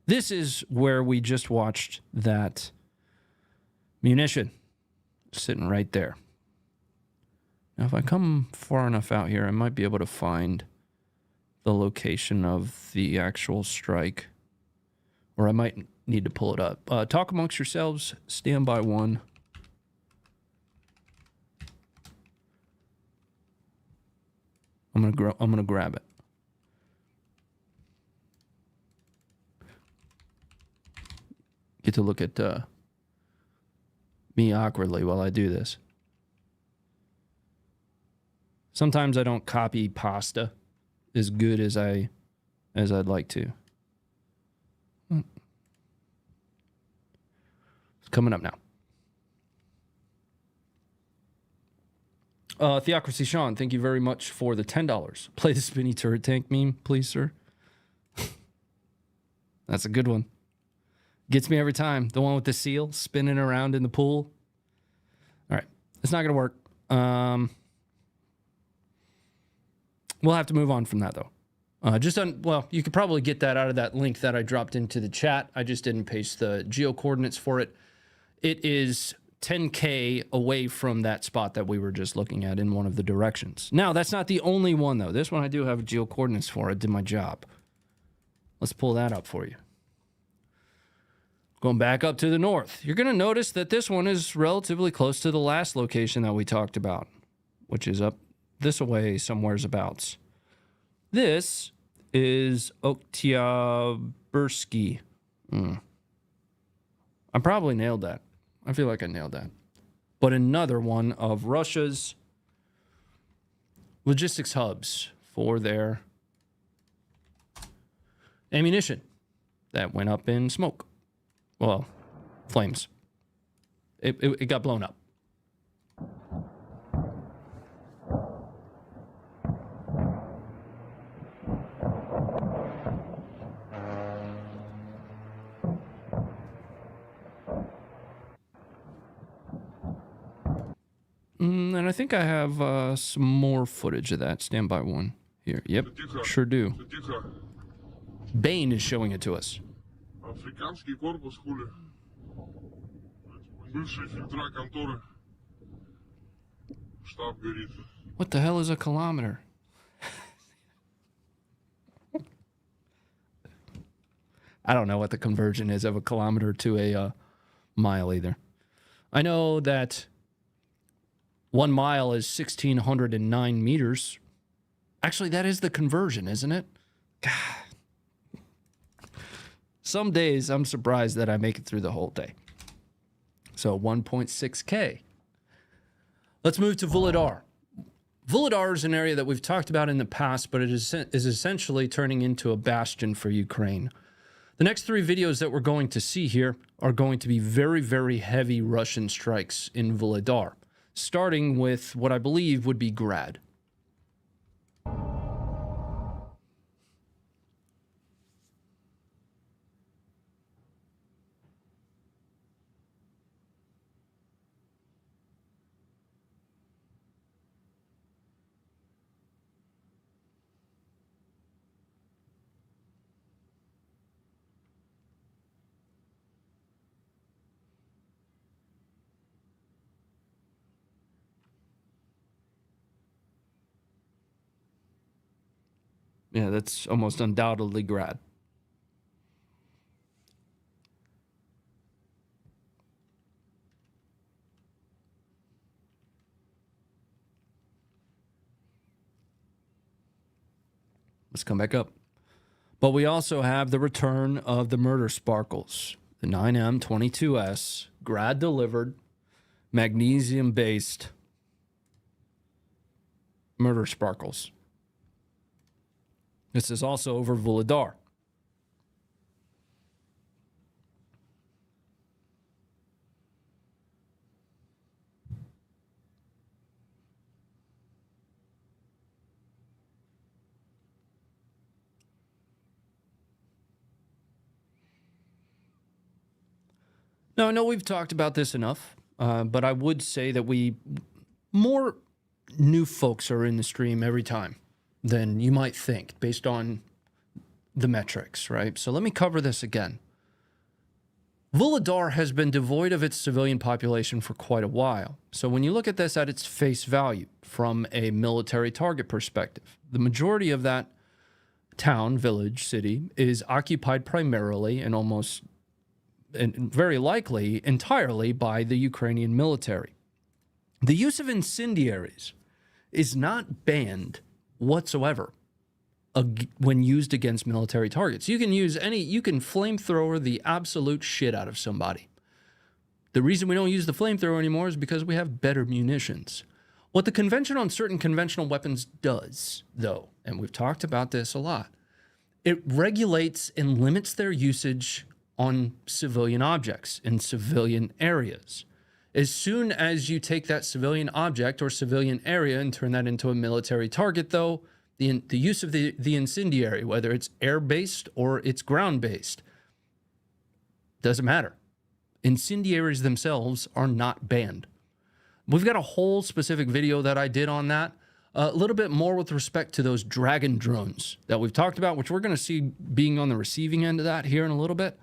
This is where we just watched that munition sitting right there. Now, if I come far enough out here, I might be able to find the location of the actual strike. Or I might need to pull it up. Talk amongst yourselves. Stand by one. I'm gonna grab it. Get to look at me awkwardly while I do this. Sometimes I don't copy pasta as good as I'd like to. It's coming up now. Theocracy Sean, thank you very much for the $10. Play the spinny turret tank meme, please, sir. That's a good one. Gets me every time. The one with the seal spinning around in the pool. All right. It's not going to work. We'll have to move on from that, though. Well, you could probably get that out of that link that I dropped into the chat. I just didn't paste the geo coordinates for it. It is 10K away from that spot that we were just looking at in one of the directions. Now, that's not the only one, though. This one I do have geo coordinates for. I did my job. Let's pull that up for you. Going back up to the north, you're going to notice that this one is relatively close to the last location that we talked about, which is up this way somewheres abouts. This is Oktyabrski. I probably nailed that. I feel like I nailed that. But another one of Russia's logistics hubs for their ammunition that went up in smoke. Well, flames. It got blown up. And I think I have some more footage of that. Stand by one here. Yep, sure do. Bane is showing it to us. Африканский корпус, хули. Бывшие фильтра конторы. Штаб горит. What the hell is a kilometer? I don't know what the conversion is of a kilometer to a mile either. I know that 1 mile is 1,609 meters. Actually, that is the conversion, isn't it? God. Some days I'm surprised that I make it through the whole day. So 1.6K. Let's move to Vuhledar. Vuhledar is an area that we've talked about in the past, but it is essentially turning into a bastion for Ukraine. The next 3 videos that we're going to see here are going to be very, very heavy Russian strikes in Vuhledar, starting with what I believe would be Grad. Yeah, that's almost undoubtedly Grad. Let's come back up. But we also have the return of the murder sparkles. The 9M22S, Grad delivered, magnesium-based murder sparkles. This is also over Vuhledar. Now, I know we've talked about this enough, but I would say that more new folks are in the stream every time than you might think based on the metrics, right? So let me cover this again. Vuhledar has been devoid of its civilian population for quite a while. So when you look at this at its face value from a military target perspective, the majority of that town, village, city is occupied primarily and very likely entirely by the Ukrainian military. The use of incendiaries is not banned whatsoever when used against military targets. You can flamethrower the absolute shit out of somebody. The reason we don't use the flamethrower anymore is because we have better munitions. What the Convention on Certain Conventional Weapons does, though, and we've talked about this a lot, it regulates and limits their usage on civilian objects in civilian areas. As soon as you take that civilian object or civilian area and turn that into a military target, though, the use of the incendiary, whether it's air-based or it's ground-based, doesn't matter. Incendiaries themselves are not banned. We've got a whole specific video that I did on that, a little bit more with respect to those Dragon drones that we've talked about, which we're going to see being on the receiving end of that here in a little bit.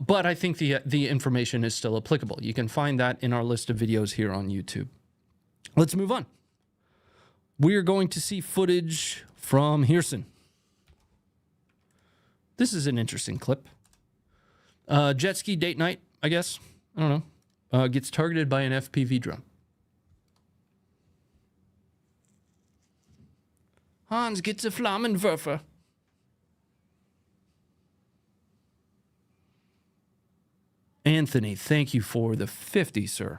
But I think the information is still applicable. You can find that in our list of videos here on YouTube. Let's move on. We are going to see footage from Hassan. This is an interesting clip. Jet ski date night, I guess. I don't know. Gets targeted by an FPV drone. Hans gets a Flammenwerfer. Anthony, thank you for the 50, sir.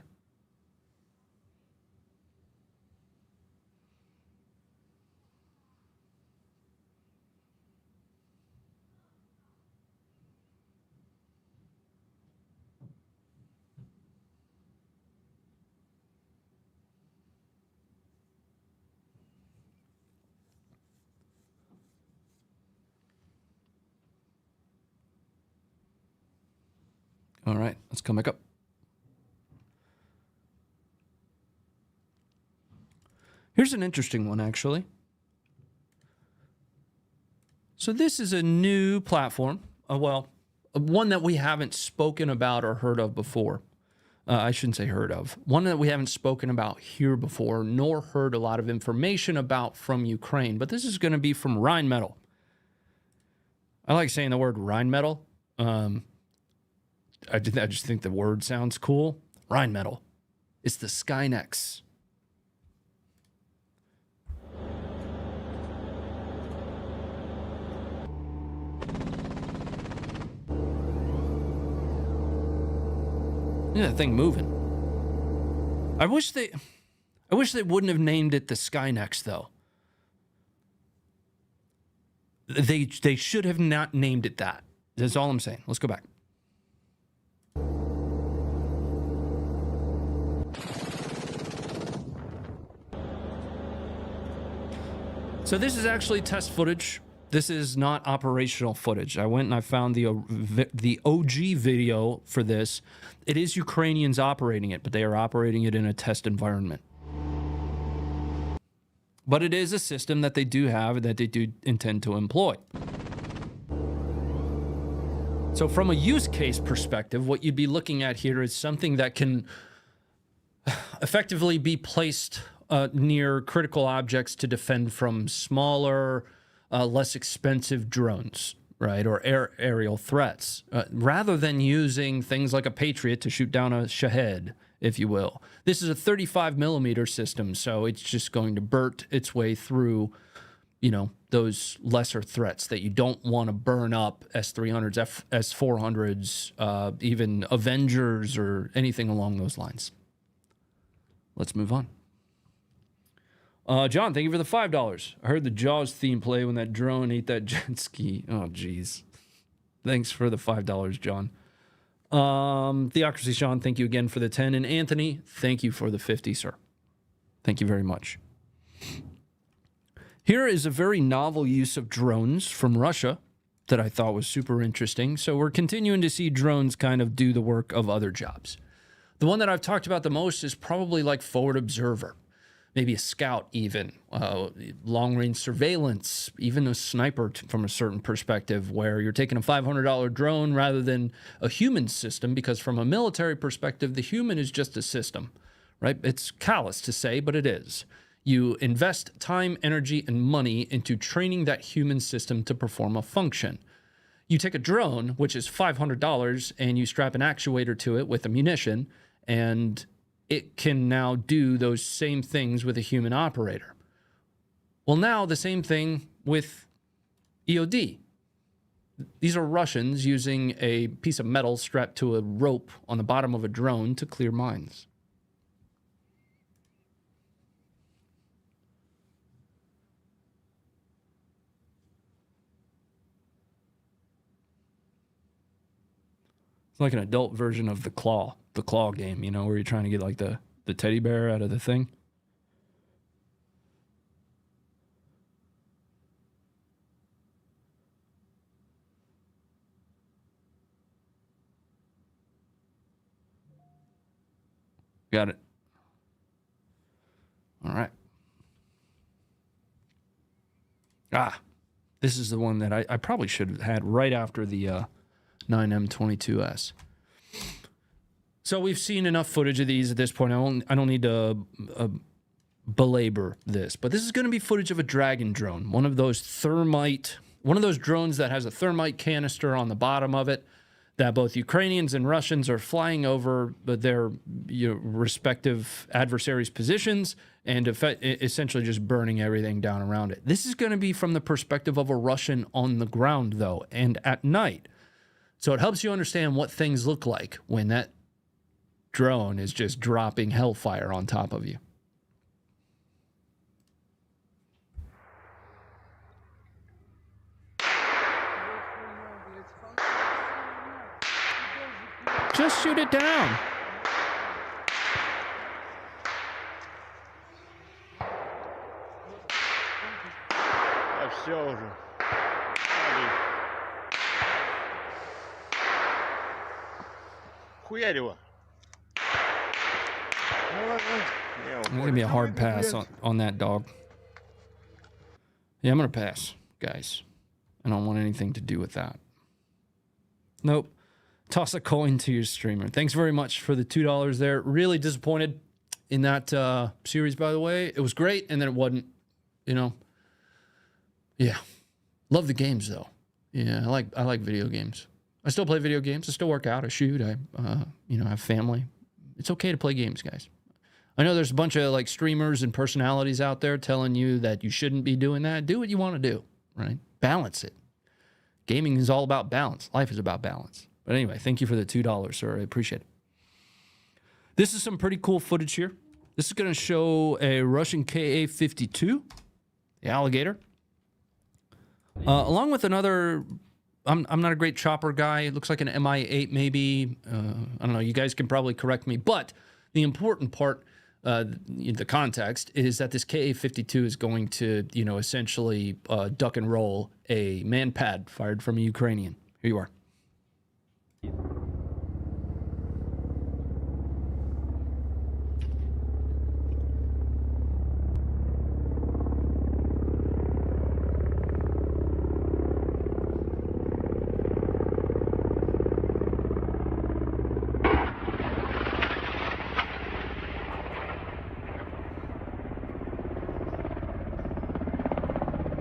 All right, let's come back up. Here's an interesting one, actually. So this is a new platform. One that we haven't spoken about or heard of before. I shouldn't say heard of. One that we haven't spoken about here before, nor heard a lot of information about from Ukraine. But this is going to be from Rheinmetall. I like saying the word Rheinmetall. I just think the word sounds cool. Rheinmetall. It's the Skynext. Yeah, that thing moving. I wish they wouldn't have named it the Skynext though. They should have not named it that. That's all I'm saying. Let's go back. So this is actually test footage. This is not operational footage. I went and I found the OG video for this. It is Ukrainians operating it, but they are operating it in a test environment. But it is a system that they do have, that they do intend to employ. So from a use case perspective, what you'd be looking at here is something that can effectively be placed near critical objects to defend from smaller, less expensive drones, right, or aerial threats, rather than using things like a Patriot to shoot down a Shahed, if you will. This is a 35 millimeter system, so it's just going to burst its way through, you know, those lesser threats that you don't want to burn up, S-300s, S-400s, even Avengers or anything along those lines. Let's move on. John, thank you for the $5. I heard the Jaws theme play when that drone ate that jet ski. Oh, geez. Thanks for the $5, John. Theocracy Sean, thank you again for the 10. And Anthony, thank you for the 50, sir. Thank you very much. Here is a very novel use of drones from Russia that I thought was super interesting. So we're continuing to see drones kind of do the work of other jobs. The one that I've talked about the most is probably like forward observer. Maybe a scout even, long-range surveillance, even a sniper from a certain perspective where you're taking a $500 drone rather than a human system, because from a military perspective, the human is just a system, right? It's callous to say, but it is. You invest time, energy, and money into training that human system to perform a function. You take a drone, which is $500, and you strap an actuator to it with a munition, and it can now do those same things with a human operator. Well, now the same thing with EOD. These are Russians using a piece of metal strapped to a rope on the bottom of a drone to clear mines. It's like an adult version of the claw game, you know, where you're trying to get like the teddy bear out of the thing. Got it. All right. This is the one that I probably should have had right after the 9M22S. So we've seen enough footage of these at this point. I don't need to belabor this, but this is going to be footage of a Dragon drone, one of those drones that has a thermite canister on the bottom of it that both Ukrainians and Russians are flying over their respective adversaries' positions and essentially just burning everything down around it. This is going to be from the perspective of a Russian on the ground, though, and at night. So it helps you understand what things look like when that drone is just dropping hellfire on top of you. Just shoot it down. Все уже. Хуярь его. Давай, давай. It's gonna be a hard pass on that dog. Yeah, I'm gonna pass, guys. I don't want anything to do with that. Nope. Toss a coin to your streamer. Thanks very much for the $2 there. Really disappointed in that series, by the way. It was great, and then it wasn't, you know. Yeah. Love the games, though. Yeah, I like video games. I still play video games. I still work out. I shoot. I have family. It's okay to play games, guys. I know there's a bunch of like streamers and personalities out there telling you that you shouldn't be doing that. Do what you want to do, right? Balance it. Gaming is all about balance. Life is about balance. But anyway, thank you for the $2, sir. I appreciate it. This is some pretty cool footage here. This is going to show a Russian Ka-52, the alligator, along with another. I'm not a great chopper guy. It looks like an Mi-8 maybe. I don't know. You guys can probably correct me. But the important part, the context, is that this Ka-52 is going to, essentially duck and roll a man-pad fired from a Ukrainian. Here you are.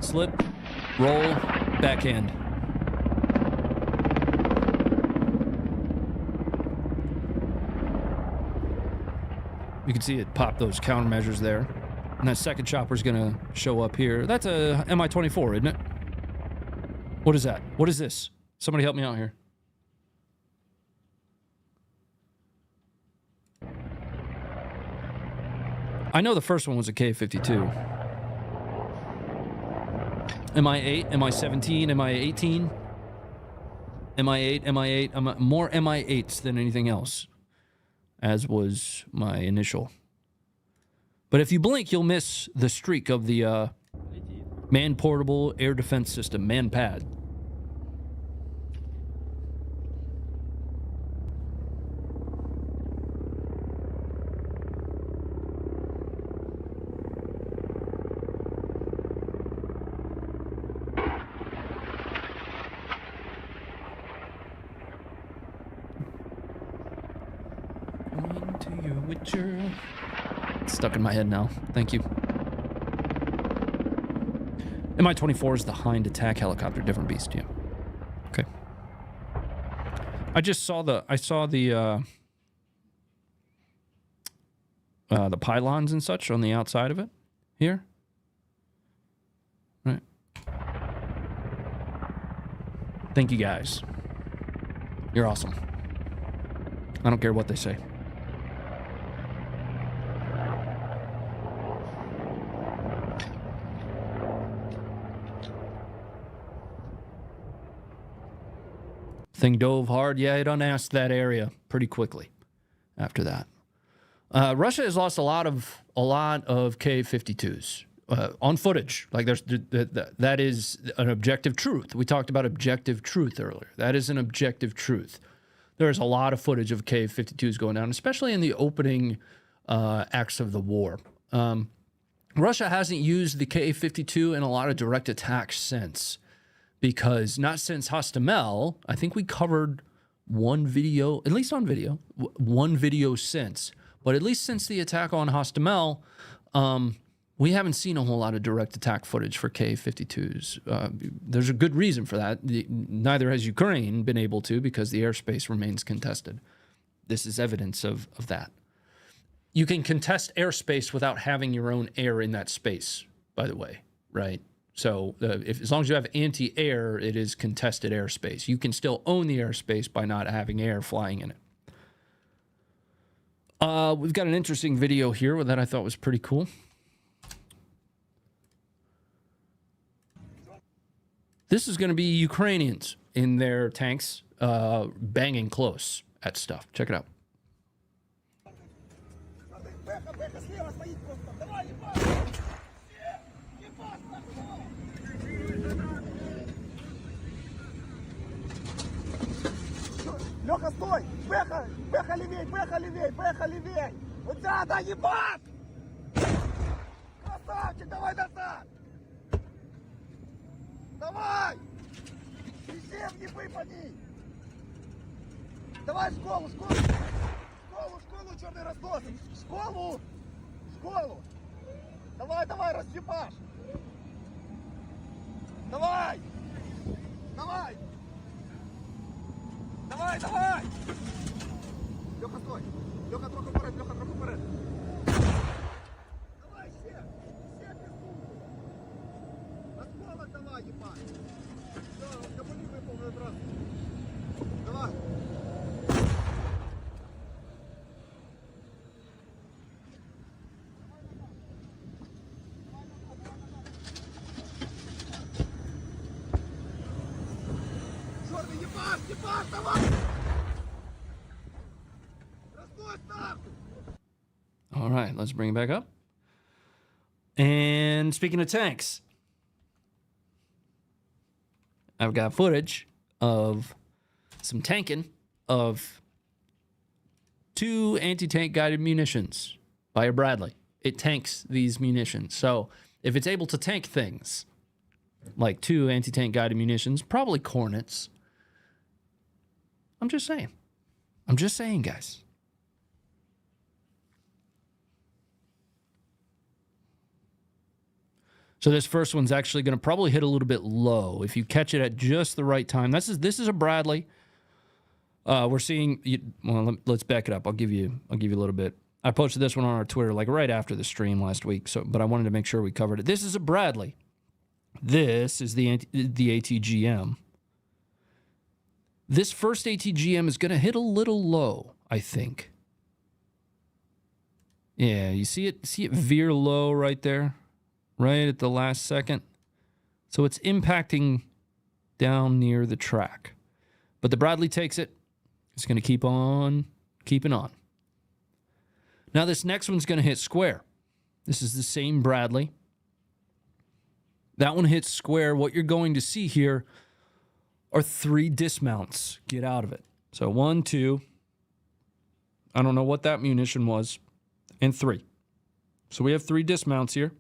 Slip, roll, backhand. You can see it pop those countermeasures there. And that second chopper's gonna show up here. That's a Mi-24, isn't it? What is that? What is this? Somebody help me out here. I know the first one was a Ka-52. Mi-8, Mi-17, Mi-18, Mi-8, Mi-8, more Mi-8s than anything else, as was my initial. But if you blink, you'll miss the streak of the man-portable air defense system, man-pad. Stuck in my head now. Thank you. Mi-24 is the Hind attack helicopter, different beast, yeah. Okay. I saw the pylons and such on the outside of it here. Right. Thank you guys. You're awesome. I don't care what they say. Thing dove hard. Yeah, it unasked that area pretty quickly after that. Russia has lost a lot of Ka-52s on footage. Like that is an objective truth. We talked about objective truth earlier. That is an objective truth. There's a lot of footage of Ka-52s going down, especially in the opening acts of the war. Russia hasn't used the Ka-52 in a lot of direct attacks since. Because not since Hostomel, I think we covered one video, at least on video, one video since. But at least since the attack on Hostomel, we haven't seen a whole lot of direct attack footage for Ka-52s. There's a good reason for that. Neither has Ukraine been able to because the airspace remains contested. This is evidence of that. You can contest airspace without having your own air in that space, by the way, right? So as long as you have anti-air, it is contested airspace. You can still own the airspace by not having air flying in it. We've got an interesting video here that I thought was pretty cool. This is going to be Ukrainians in their tanks banging close at stuff. Check it out. Леха, стой! Бэха! Бэха левей! Бэха левей! Бэха левей! Вот да, ебать! Господи! Давай в школу, школу! Школу, черный разнос! Школу! Школу! Давай, давай, расчепаш! Давай! Давай! Давай, давай! Леха, стой! Леха, трохи вперед, Леха, трохи вперед! Давай, ще! Ще пізду! Осколок давай, ебать! Все, кабули выполнил одразу! Давай! Черный, ебаш, ебаш, давай! Раздой ставку! All right, let's bring it back up. And speaking of tanks, I've got footage of some tanking of 2 anti-tank guided munitions by a Bradley. It tanks these munitions. So if it's able to tank things like 2 anti-tank guided munitions, probably Cornets. I'm just saying. I'm just saying, guys. So this first one's actually going to probably hit a little bit low if you catch it at just the right time. This is a Bradley. We're seeing. Well, let's back it up. I'll give you a little bit. I posted this one on our Twitter like right after the stream last week. But I wanted to make sure we covered it. This is a Bradley. This is the ATGM. This first ATGM is going to hit a little low, I think. Yeah, you see it veer low right there. Right at the last second. So it's impacting down near the track. But the Bradley takes it. It's going to keep on keeping on. Now this next one's going to hit square. This is the same Bradley. That one hits square. What you're going to see here are 3 dismounts. Get out of it. So 1, 2. I don't know what that munition was. And 3. So we have 3 dismounts here.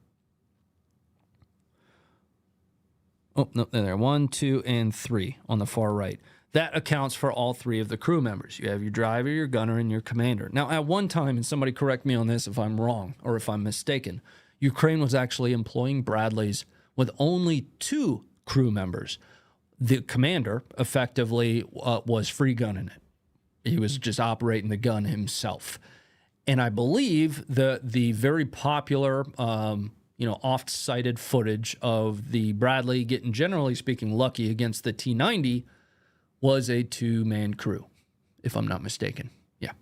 Oh, no, there. 1, 2, and 3 on the far right. That accounts for all 3 of the crew members. You have your driver, your gunner, and your commander. Now, at one time, and somebody correct me on this if I'm wrong or if I'm mistaken, Ukraine was actually employing Bradleys with only 2 crew members. The commander effectively was free gunning it. He was just operating the gun himself. And I believe the very popular oft-cited footage of the Bradley getting, generally speaking, lucky against the T-90 was a 2-man crew, if I'm not mistaken. Yeah.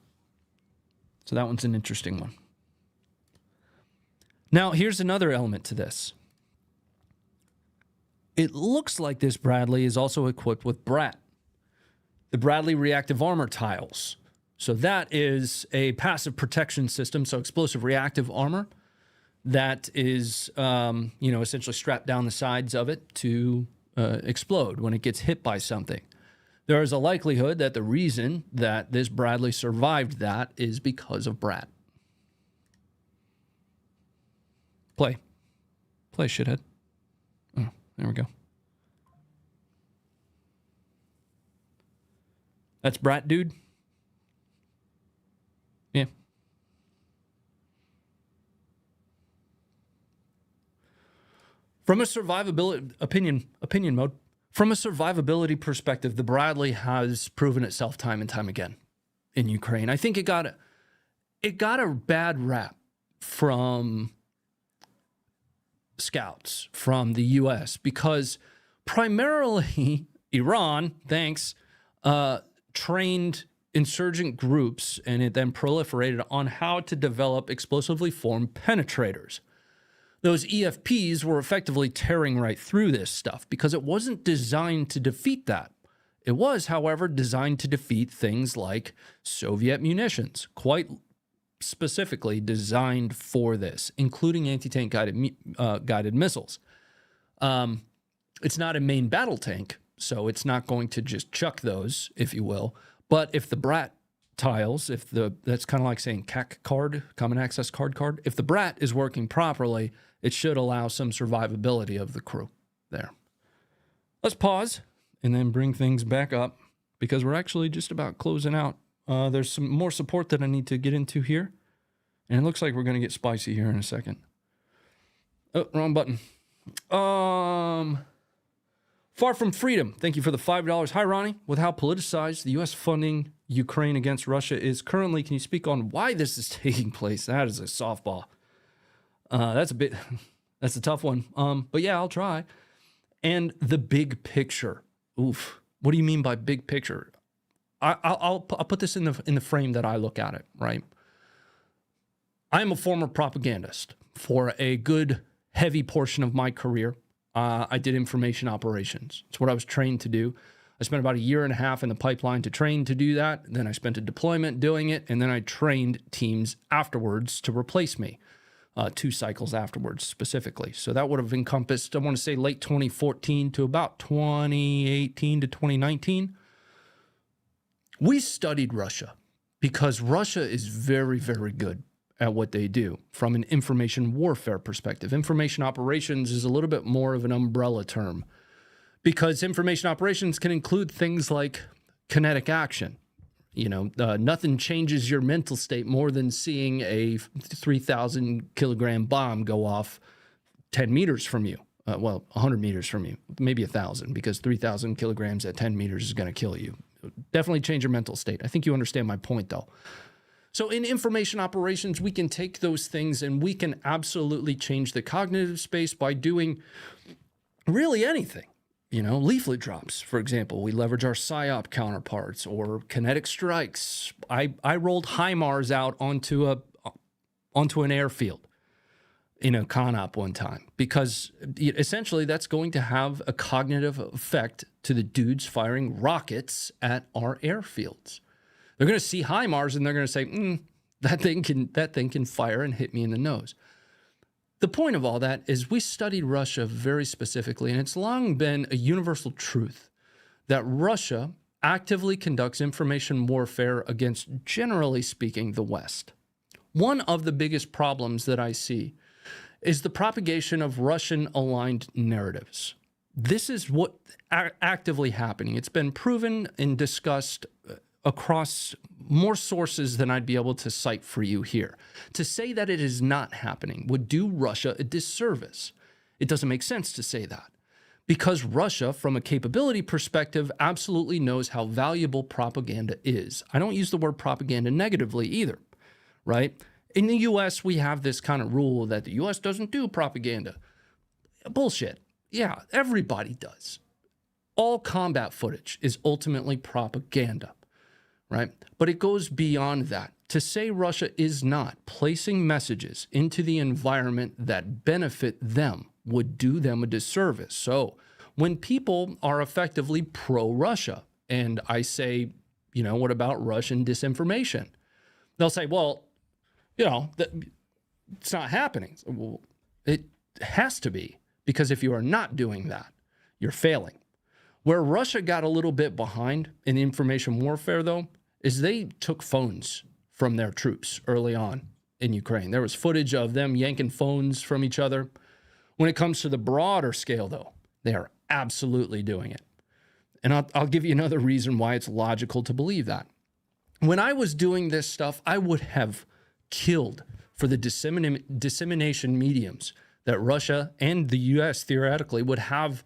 So that one's an interesting one. Now, here's another element to this. It looks like this Bradley is also equipped with BRAT, the Bradley Reactive Armor Tiles. So that is a passive protection system, so explosive reactive armor, that is, essentially strapped down the sides of it to explode when it gets hit by something. There is a likelihood that the reason that this Bradley survived that is because of BRAT. Play, shithead. Oh, there we go. That's BRAT, dude. Yeah. From a survivability opinion mode, from a survivability perspective, the Bradley has proven itself time and time again in Ukraine. I think it got a bad rap from scouts from the U.S. because primarily Iran, trained insurgent groups, and it then proliferated on how to develop explosively formed penetrators. Those EFPs were effectively tearing right through this stuff because it wasn't designed to defeat that. It was, however, designed to defeat things like Soviet munitions, quite specifically designed for this, including anti-tank guided missiles. It's not a main battle tank, so it's not going to just chuck those, if you will. But if the BRAT tiles, that's kind of like saying CAC card, Common Access Card, if the BRAT is working properly, it should allow some survivability of the crew there. Let's pause and then bring things back up because we're actually just about closing out. There's some more support that I need to get into here. And it looks like we're going to get spicy here in a second. Oh, wrong button. Far from Freedom, thank you for the $5. Hi, Ronnie. With how politicized the U.S. funding Ukraine against Russia is currently, can you speak on why this is taking place? That is a softball. That's a tough one. But yeah, I'll try. And the big picture. Oof. What do you mean by big picture? I'll put this in the frame that I look at it, right? I am a former propagandist. For a good, heavy portion of my career, I did information operations. It's what I was trained to do. I spent about 1.5 years in the pipeline to train to do that. Then I spent a deployment doing it, and then I trained teams afterwards to replace me, 2 cycles afterwards specifically. So that would have encompassed, I want to say, late 2014 to about 2018 to 2019. We studied Russia because Russia is very, very good at what they do from an information warfare perspective. Information operations is a little bit more of an umbrella term because information operations can include things like kinetic action. You know, nothing changes your mental state more than seeing a 3,000 kilogram bomb go off 10 meters from you. 100 meters from you, maybe 1,000, because 3,000 kilograms at 10 meters is going to kill you. Definitely change your mental state. I think you understand my point, though. So in information operations, we can take those things and we can absolutely change the cognitive space by doing really anything. You know, leaflet drops, for example. We leverage our PSYOP counterparts or kinetic strikes. I rolled HIMARS out onto an airfield in a CONOP one time because essentially that's going to have a cognitive effect to the dudes firing rockets at our airfields. They're going to see HIMARS and they're going to say, that thing can fire and hit me in the nose. The point of all that is we studied Russia very specifically, and it's long been a universal truth that Russia actively conducts information warfare against, generally speaking, the West. One of the biggest problems that I see is the propagation of Russian-aligned narratives. This is what actively happening. It's been proven and discussed across more sources than I'd be able to cite for you here. To say that it is not happening would do Russia a disservice. It doesn't make sense to say that because Russia, from a capability perspective, absolutely knows how valuable propaganda is. I don't use the word propaganda negatively either, right? In the U.S., we have this kind of rule that the U.S. doesn't do propaganda. Bullshit. Yeah, everybody does. All combat footage is ultimately propaganda. Right? But it goes beyond that. To say Russia is not placing messages into the environment that benefit them would do them a disservice. So when people are effectively pro-Russia, and I say, you know, what about Russian disinformation? They'll say, well, you know, it's not happening. Well, it has to be, because if you are not doing that, you're failing. Where Russia got a little bit behind in information warfare, though, is they took phones from their troops early on in Ukraine. There was footage of them yanking phones from each other. When it comes to the broader scale, though, they are absolutely doing it. And I'll give you another reason why it's logical to believe that. When I was doing this stuff, I would have killed for the dissemination mediums that Russia and the U.S. theoretically would have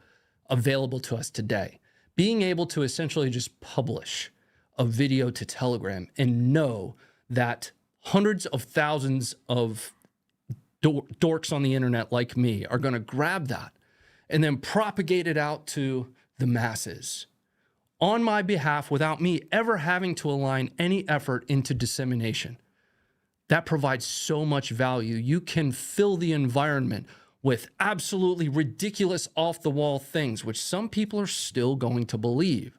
available to us today. Being able to essentially just publish a video to Telegram and know that hundreds of thousands of dorks on the internet like me are going to grab that and then propagate it out to the masses on my behalf without me ever having to align any effort into dissemination. That provides so much value. You can fill the environment with absolutely ridiculous off-the-wall things, which some people are still going to believe.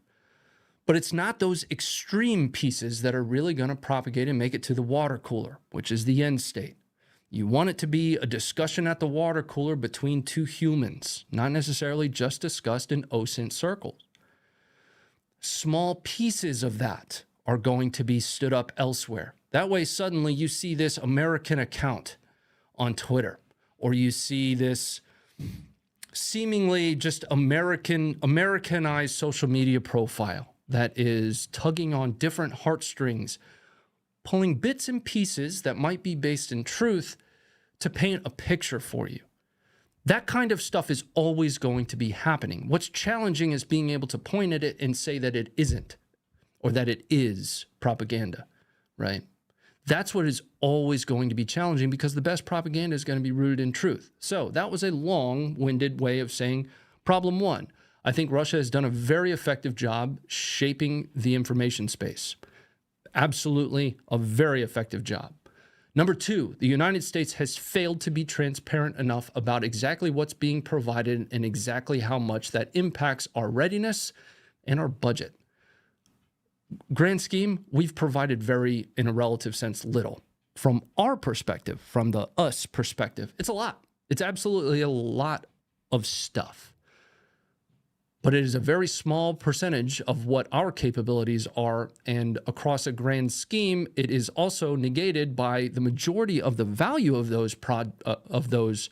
But it's not those extreme pieces that are really going to propagate and make it to the water cooler, which is the end state. You want it to be a discussion at the water cooler between two humans, not necessarily just discussed in OSINT circles. Small pieces of that are going to be stood up elsewhere. That way, suddenly you see this American account on Twitter, or you see this seemingly just Americanized social media profile that is tugging on different heartstrings, pulling bits and pieces that might be based in truth to paint a picture for you. That kind of stuff is always going to be happening. What's challenging is being able to point at it and say that it isn't, or that it is propaganda, right? That's what is always going to be challenging, because the best propaganda is going to be rooted in truth. So that was a long-winded way of saying problem one. I think Russia has done a very effective job shaping the information space. Absolutely a very effective job. Number two, the United States has failed to be transparent enough about exactly what's being provided and exactly how much that impacts our readiness and our budget. Grand scheme, we've provided very, in a relative sense, little. From our perspective, from the us perspective, it's a lot. It's absolutely a lot of stuff. But it is a very small percentage of what our capabilities are, and across a grand scheme, it is also negated by the majority of the value of those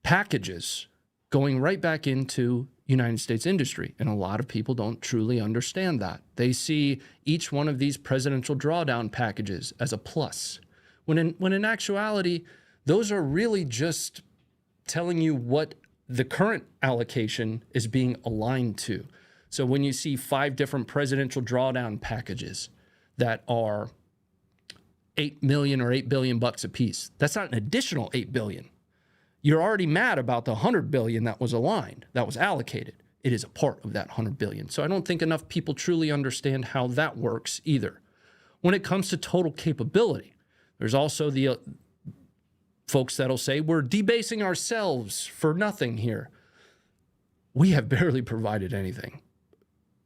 packages going right back into United States industry. And a lot of people don't truly understand that. They see each one of these presidential drawdown packages as a plus, when in actuality, those are really just telling you what the current allocation is being aligned to. So when you see 5 different presidential drawdown packages that are $8 million or $8 billion bucks a piece, that's not an additional $8 billion. You're already mad about the $100 billion that was aligned, that was allocated. It is a part of that $100 billion. So I don't think enough people truly understand how that works either. When it comes to total capability, there's also the folks that'll say we're debasing ourselves for nothing here. We have barely provided anything.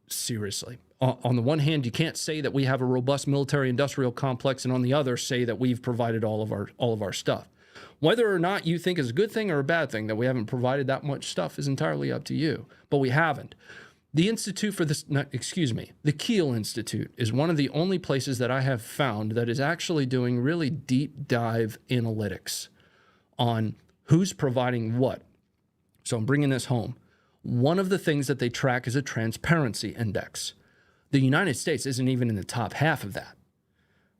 Seriously. On the one hand, you can't say that we have a robust military-industrial complex, and on the other, say that we've provided all of our stuff. Whether or not you think it's a good thing or a bad thing that we haven't provided that much stuff is entirely up to you. But we haven't. The Institute for this, the Kiel Institute is one of the only places that I have found that is actually doing really deep dive analytics on who's providing what. So I'm bringing this home. One of the things that they track is a transparency index. The United States isn't even in the top half of that.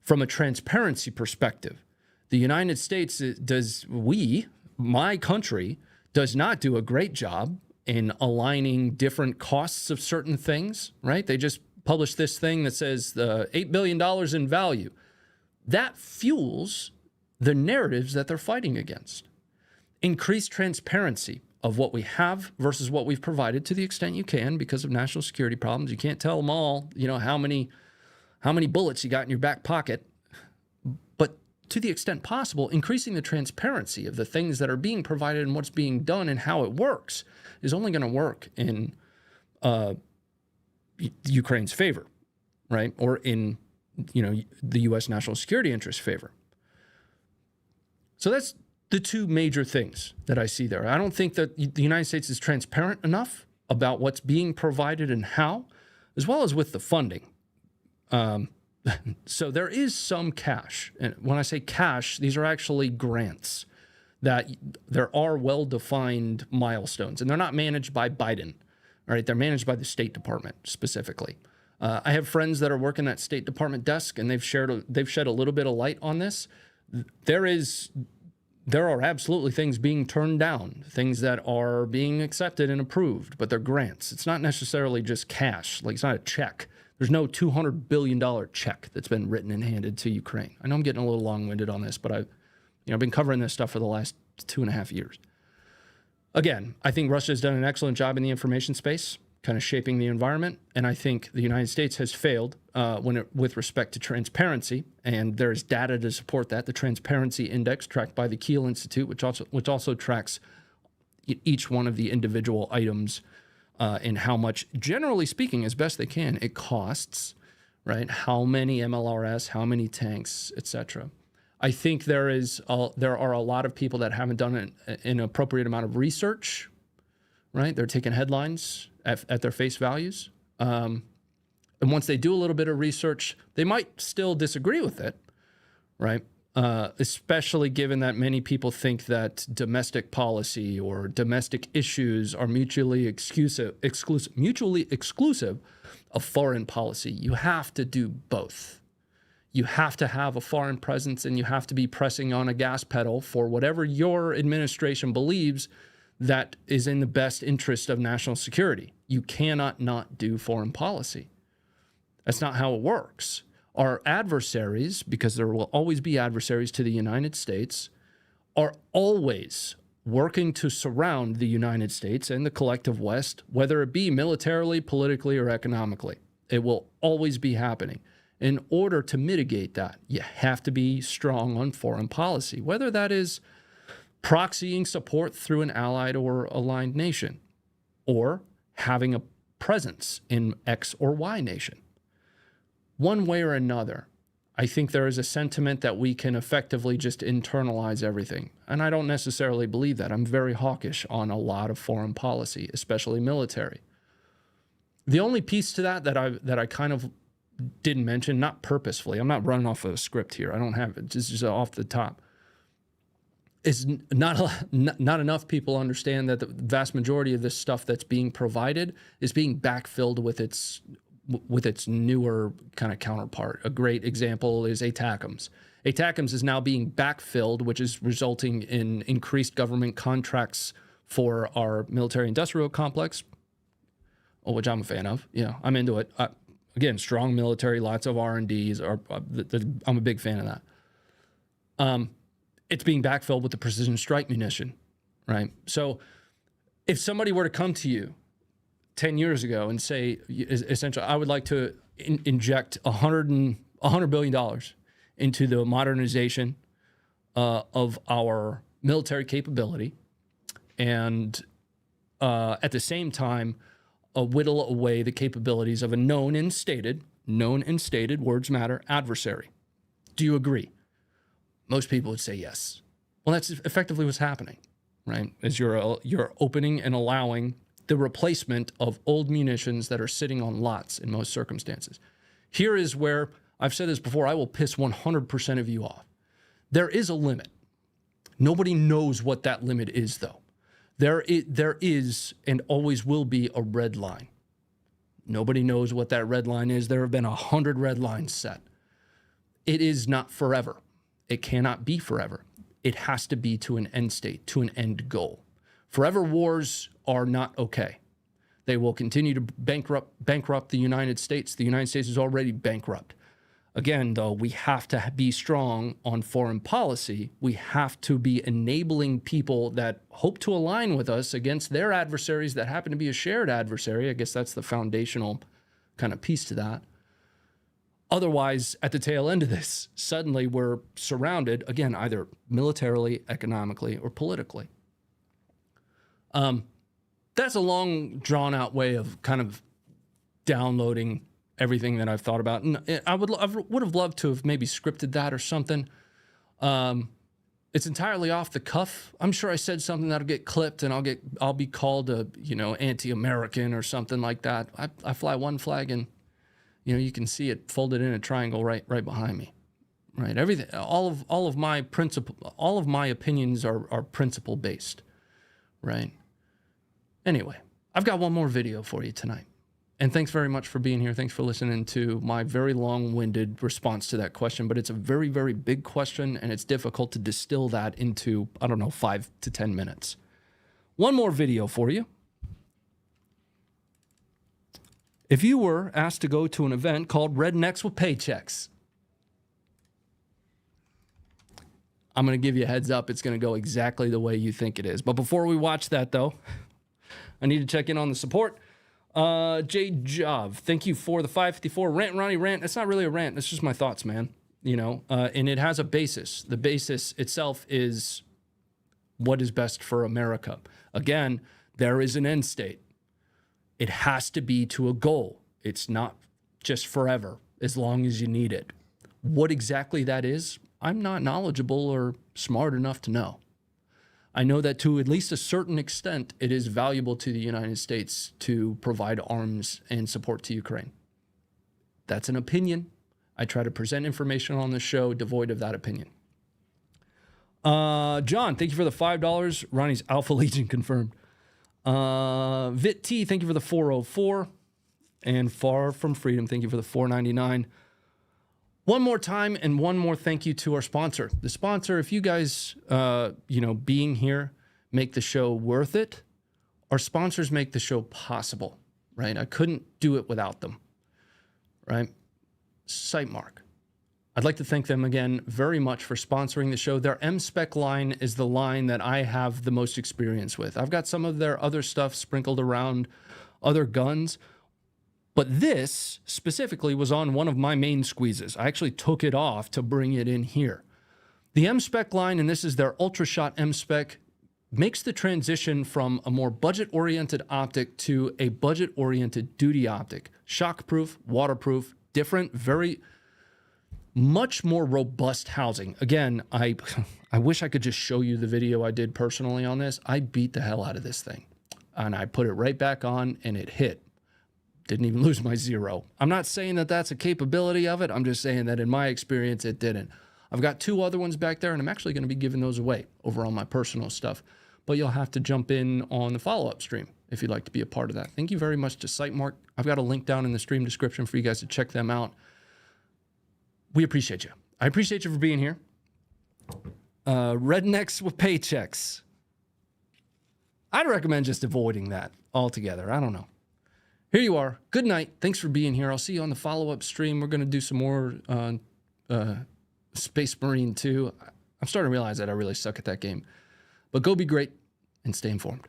From a transparency perspective, the United States my country, does not do a great job in aligning different costs of certain things, right? They just published this thing that says $8 billion in value. That fuels the narratives that they're fighting against. Increased transparency of what we have versus what we've provided to the extent you can, because of national security problems. You can't tell them all, how many bullets you got in your back pocket. But to the extent possible, increasing the transparency of the things that are being provided and what's being done and how it works is only going to work in Ukraine's favor, right? Or in, the U.S. national security interest favor. So that's the two major things that I see there. I don't think that the United States is transparent enough about what's being provided and how, as well as with the funding. So there is some cash. And when I say cash, these are actually grants that there are well-defined milestones, and they're not managed by Biden, all right? They're managed by the State Department specifically. I have friends that are working that State Department desk, and they've shed a little bit of light on this. There are absolutely things being turned down, things that are being accepted and approved, but they're grants. It's not necessarily just cash. Like, it's not a check. There's no $200 billion check that's been written and handed to Ukraine. I know I'm getting a little long-winded on this, but I've been covering this stuff for the last 2.5 years. Again, I think Russia has done an excellent job in the information space, kind of shaping the environment, and I think the United States has failed with respect to transparency, and there's data to support that. The Transparency Index, tracked by the Kiel Institute, which also tracks each one of the individual items and how much, generally speaking, as best they can, it costs, right? How many MLRS, how many tanks, etc. I think there are a lot of people that haven't done an appropriate amount of research, right? They're taking headlines at their face values. And once they do a little bit of research, they might still disagree with it, right? especially given that many people think that domestic policy or domestic issues are mutually exclusive of foreign policy. You have to do both. You have to have a foreign presence, and you have to be pressing on a gas pedal for whatever your administration believes that is in the best interest of national security. You cannot not do foreign policy. That's not how it works. Our adversaries, because there will always be adversaries to the United States, are always working to surround the United States and the collective West, whether it be militarily, politically, or economically. It will always be happening. In order to mitigate that, you have to be strong on foreign policy, whether that is proxying support through an allied or aligned nation, or having a presence in X or Y nation. One way or another, I think there is a sentiment that we can effectively just internalize everything. And I don't necessarily believe that. I'm very hawkish on a lot of foreign policy, especially military. The only piece to that I kind of didn't mention, not purposefully, I'm not running off of a script here, I don't have it, just off the top, is not enough people understand that the vast majority of this stuff that's being provided is being backfilled with its newer kind of counterpart. A great example is ATACMS. ATACMS is now being backfilled, which is resulting in increased government contracts for our military-industrial complex, which I'm a fan of. I'm into it. Again, strong military, lots of R&Ds. I'm a big fan of that. It's being backfilled with the precision strike munition, right? So if somebody were to come to you 10 years ago and say, essentially, I would like to inject $100 billion into the modernization of our military capability, and at the same time, whittle away the capabilities of a known and stated, words matter, adversary. Do you agree? Most people would say yes. Well, that's effectively what's happening, right? Is you're opening and allowing the replacement of old munitions that are sitting on lots in most circumstances. Here is where, I've said this before, I will piss 100% of you off. There is a limit. Nobody knows what that limit is, though. There is and always will be a red line. Nobody knows what that red line is. There have been 100 red lines set. It is not forever. It cannot be forever. It has to be to an end state, to an end goal. Forever wars are not okay. They will continue to bankrupt the United States. The United States is already bankrupt. Again, though, we have to be strong on foreign policy. We have to be enabling people that hope to align with us against their adversaries that happen to be a shared adversary. I guess that's the foundational kind of piece to that. Otherwise, at the tail end of this, suddenly we're surrounded, again, either militarily, economically, or politically. That's a long, drawn-out way of kind of downloading everything that I've thought about. And I would have loved to have maybe scripted that or something. It's entirely off the cuff. I'm sure I said something that'll get clipped, and I'll be called a anti-American or something like that. I fly one flag, and you can see it folded in a triangle right behind me. Right, everything, all of my opinions are principle based. Right. Anyway, I've got one more video for you tonight. And thanks very much for being here. Thanks for listening to my very long-winded response to that question. But it's a very, very big question, and it's difficult to distill that into, 5 to 10 minutes. One more video for you. If you were asked to go to an event called Rednecks with Paychecks, I'm going to give you a heads up. It's going to go exactly the way you think it is. But before we watch that, though, I need to check in on the support. Jay Jov, thank you for the 554 rant, Ronnie rant. It's not really a rant. It's just my thoughts, man. And it has a basis. The basis itself is what is best for America. Again, there is an end state. It has to be to a goal. It's not just forever, as long as you need it. What exactly that is, I'm not knowledgeable or smart enough to know. I know that to at least a certain extent, it is valuable to the United States to provide arms and support to Ukraine. That's an opinion. I try to present information on the show devoid of that opinion. John, thank you for the $5. Ronnie's Alpha Legion confirmed. Vit T, thank you for the 404. And Far From Freedom, thank you for the $4.99. One more time and one more thank you to our sponsor. The sponsor, if you guys, being here make the show worth it, our sponsors make the show possible, right? I couldn't do it without them, right? Sightmark. I'd like to thank them again very much for sponsoring the show. Their M-Spec line is the line that I have the most experience with. I've got some of their other stuff sprinkled around other guns, but this specifically was on one of my main squeezes. I actually took it off to bring it in here. The M-Spec line, and this is their Ultra Shot M-Spec, makes the transition from a more budget-oriented optic to a budget-oriented duty optic. Shockproof, waterproof, different, very much more robust housing. Again, I wish I could just show you the video I did personally on this. I beat the hell out of this thing. And I put it right back on, and it hit. Didn't even lose my zero. I'm not saying that that's a capability of it. I'm just saying that in my experience, it didn't. I've got 2 other ones back there, and I'm actually going to be giving those away over on my personal stuff. But you'll have to jump in on the follow-up stream if you'd like to be a part of that. Thank you very much to Sightmark. I've got a link down in the stream description for you guys to check them out. We appreciate you. I appreciate you for being here. Rednecks with paychecks. I'd recommend just avoiding that altogether. I don't know. Here you are. Good night. Thanks for being here. I'll see you on the follow-up stream. We're going to do some more Space Marine 2. I'm starting to realize that I really suck at that game. But go be great and stay informed.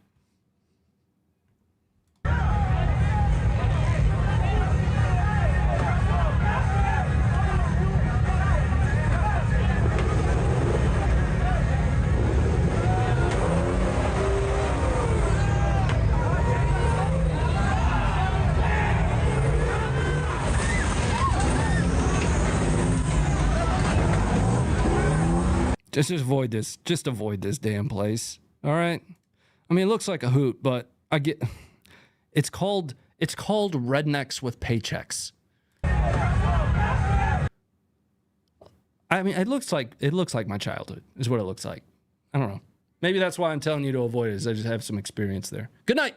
Just avoid this. Just avoid this damn place. All right. I mean, it looks like a hoot, but I get. It's called rednecks with paychecks. I mean, it looks like my childhood is what it looks like. I don't know. Maybe that's why I'm telling you to avoid it. Is I just have some experience there. Good night.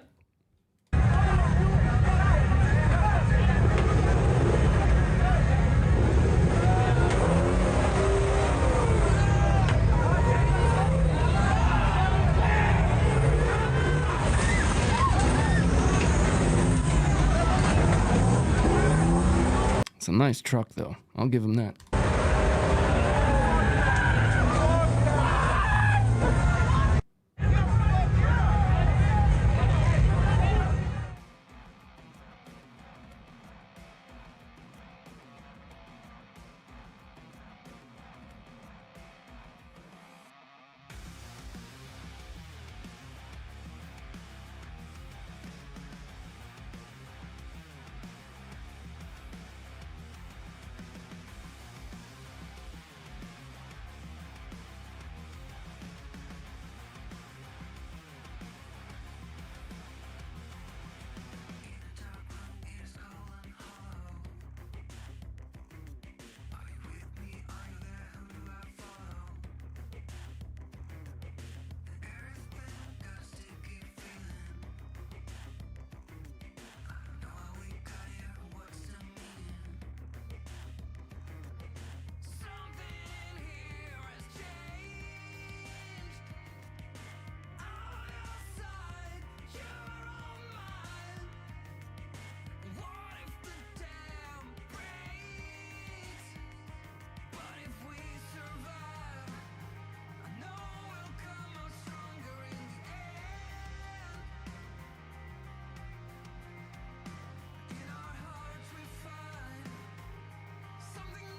It's a nice truck, though. I'll give him that.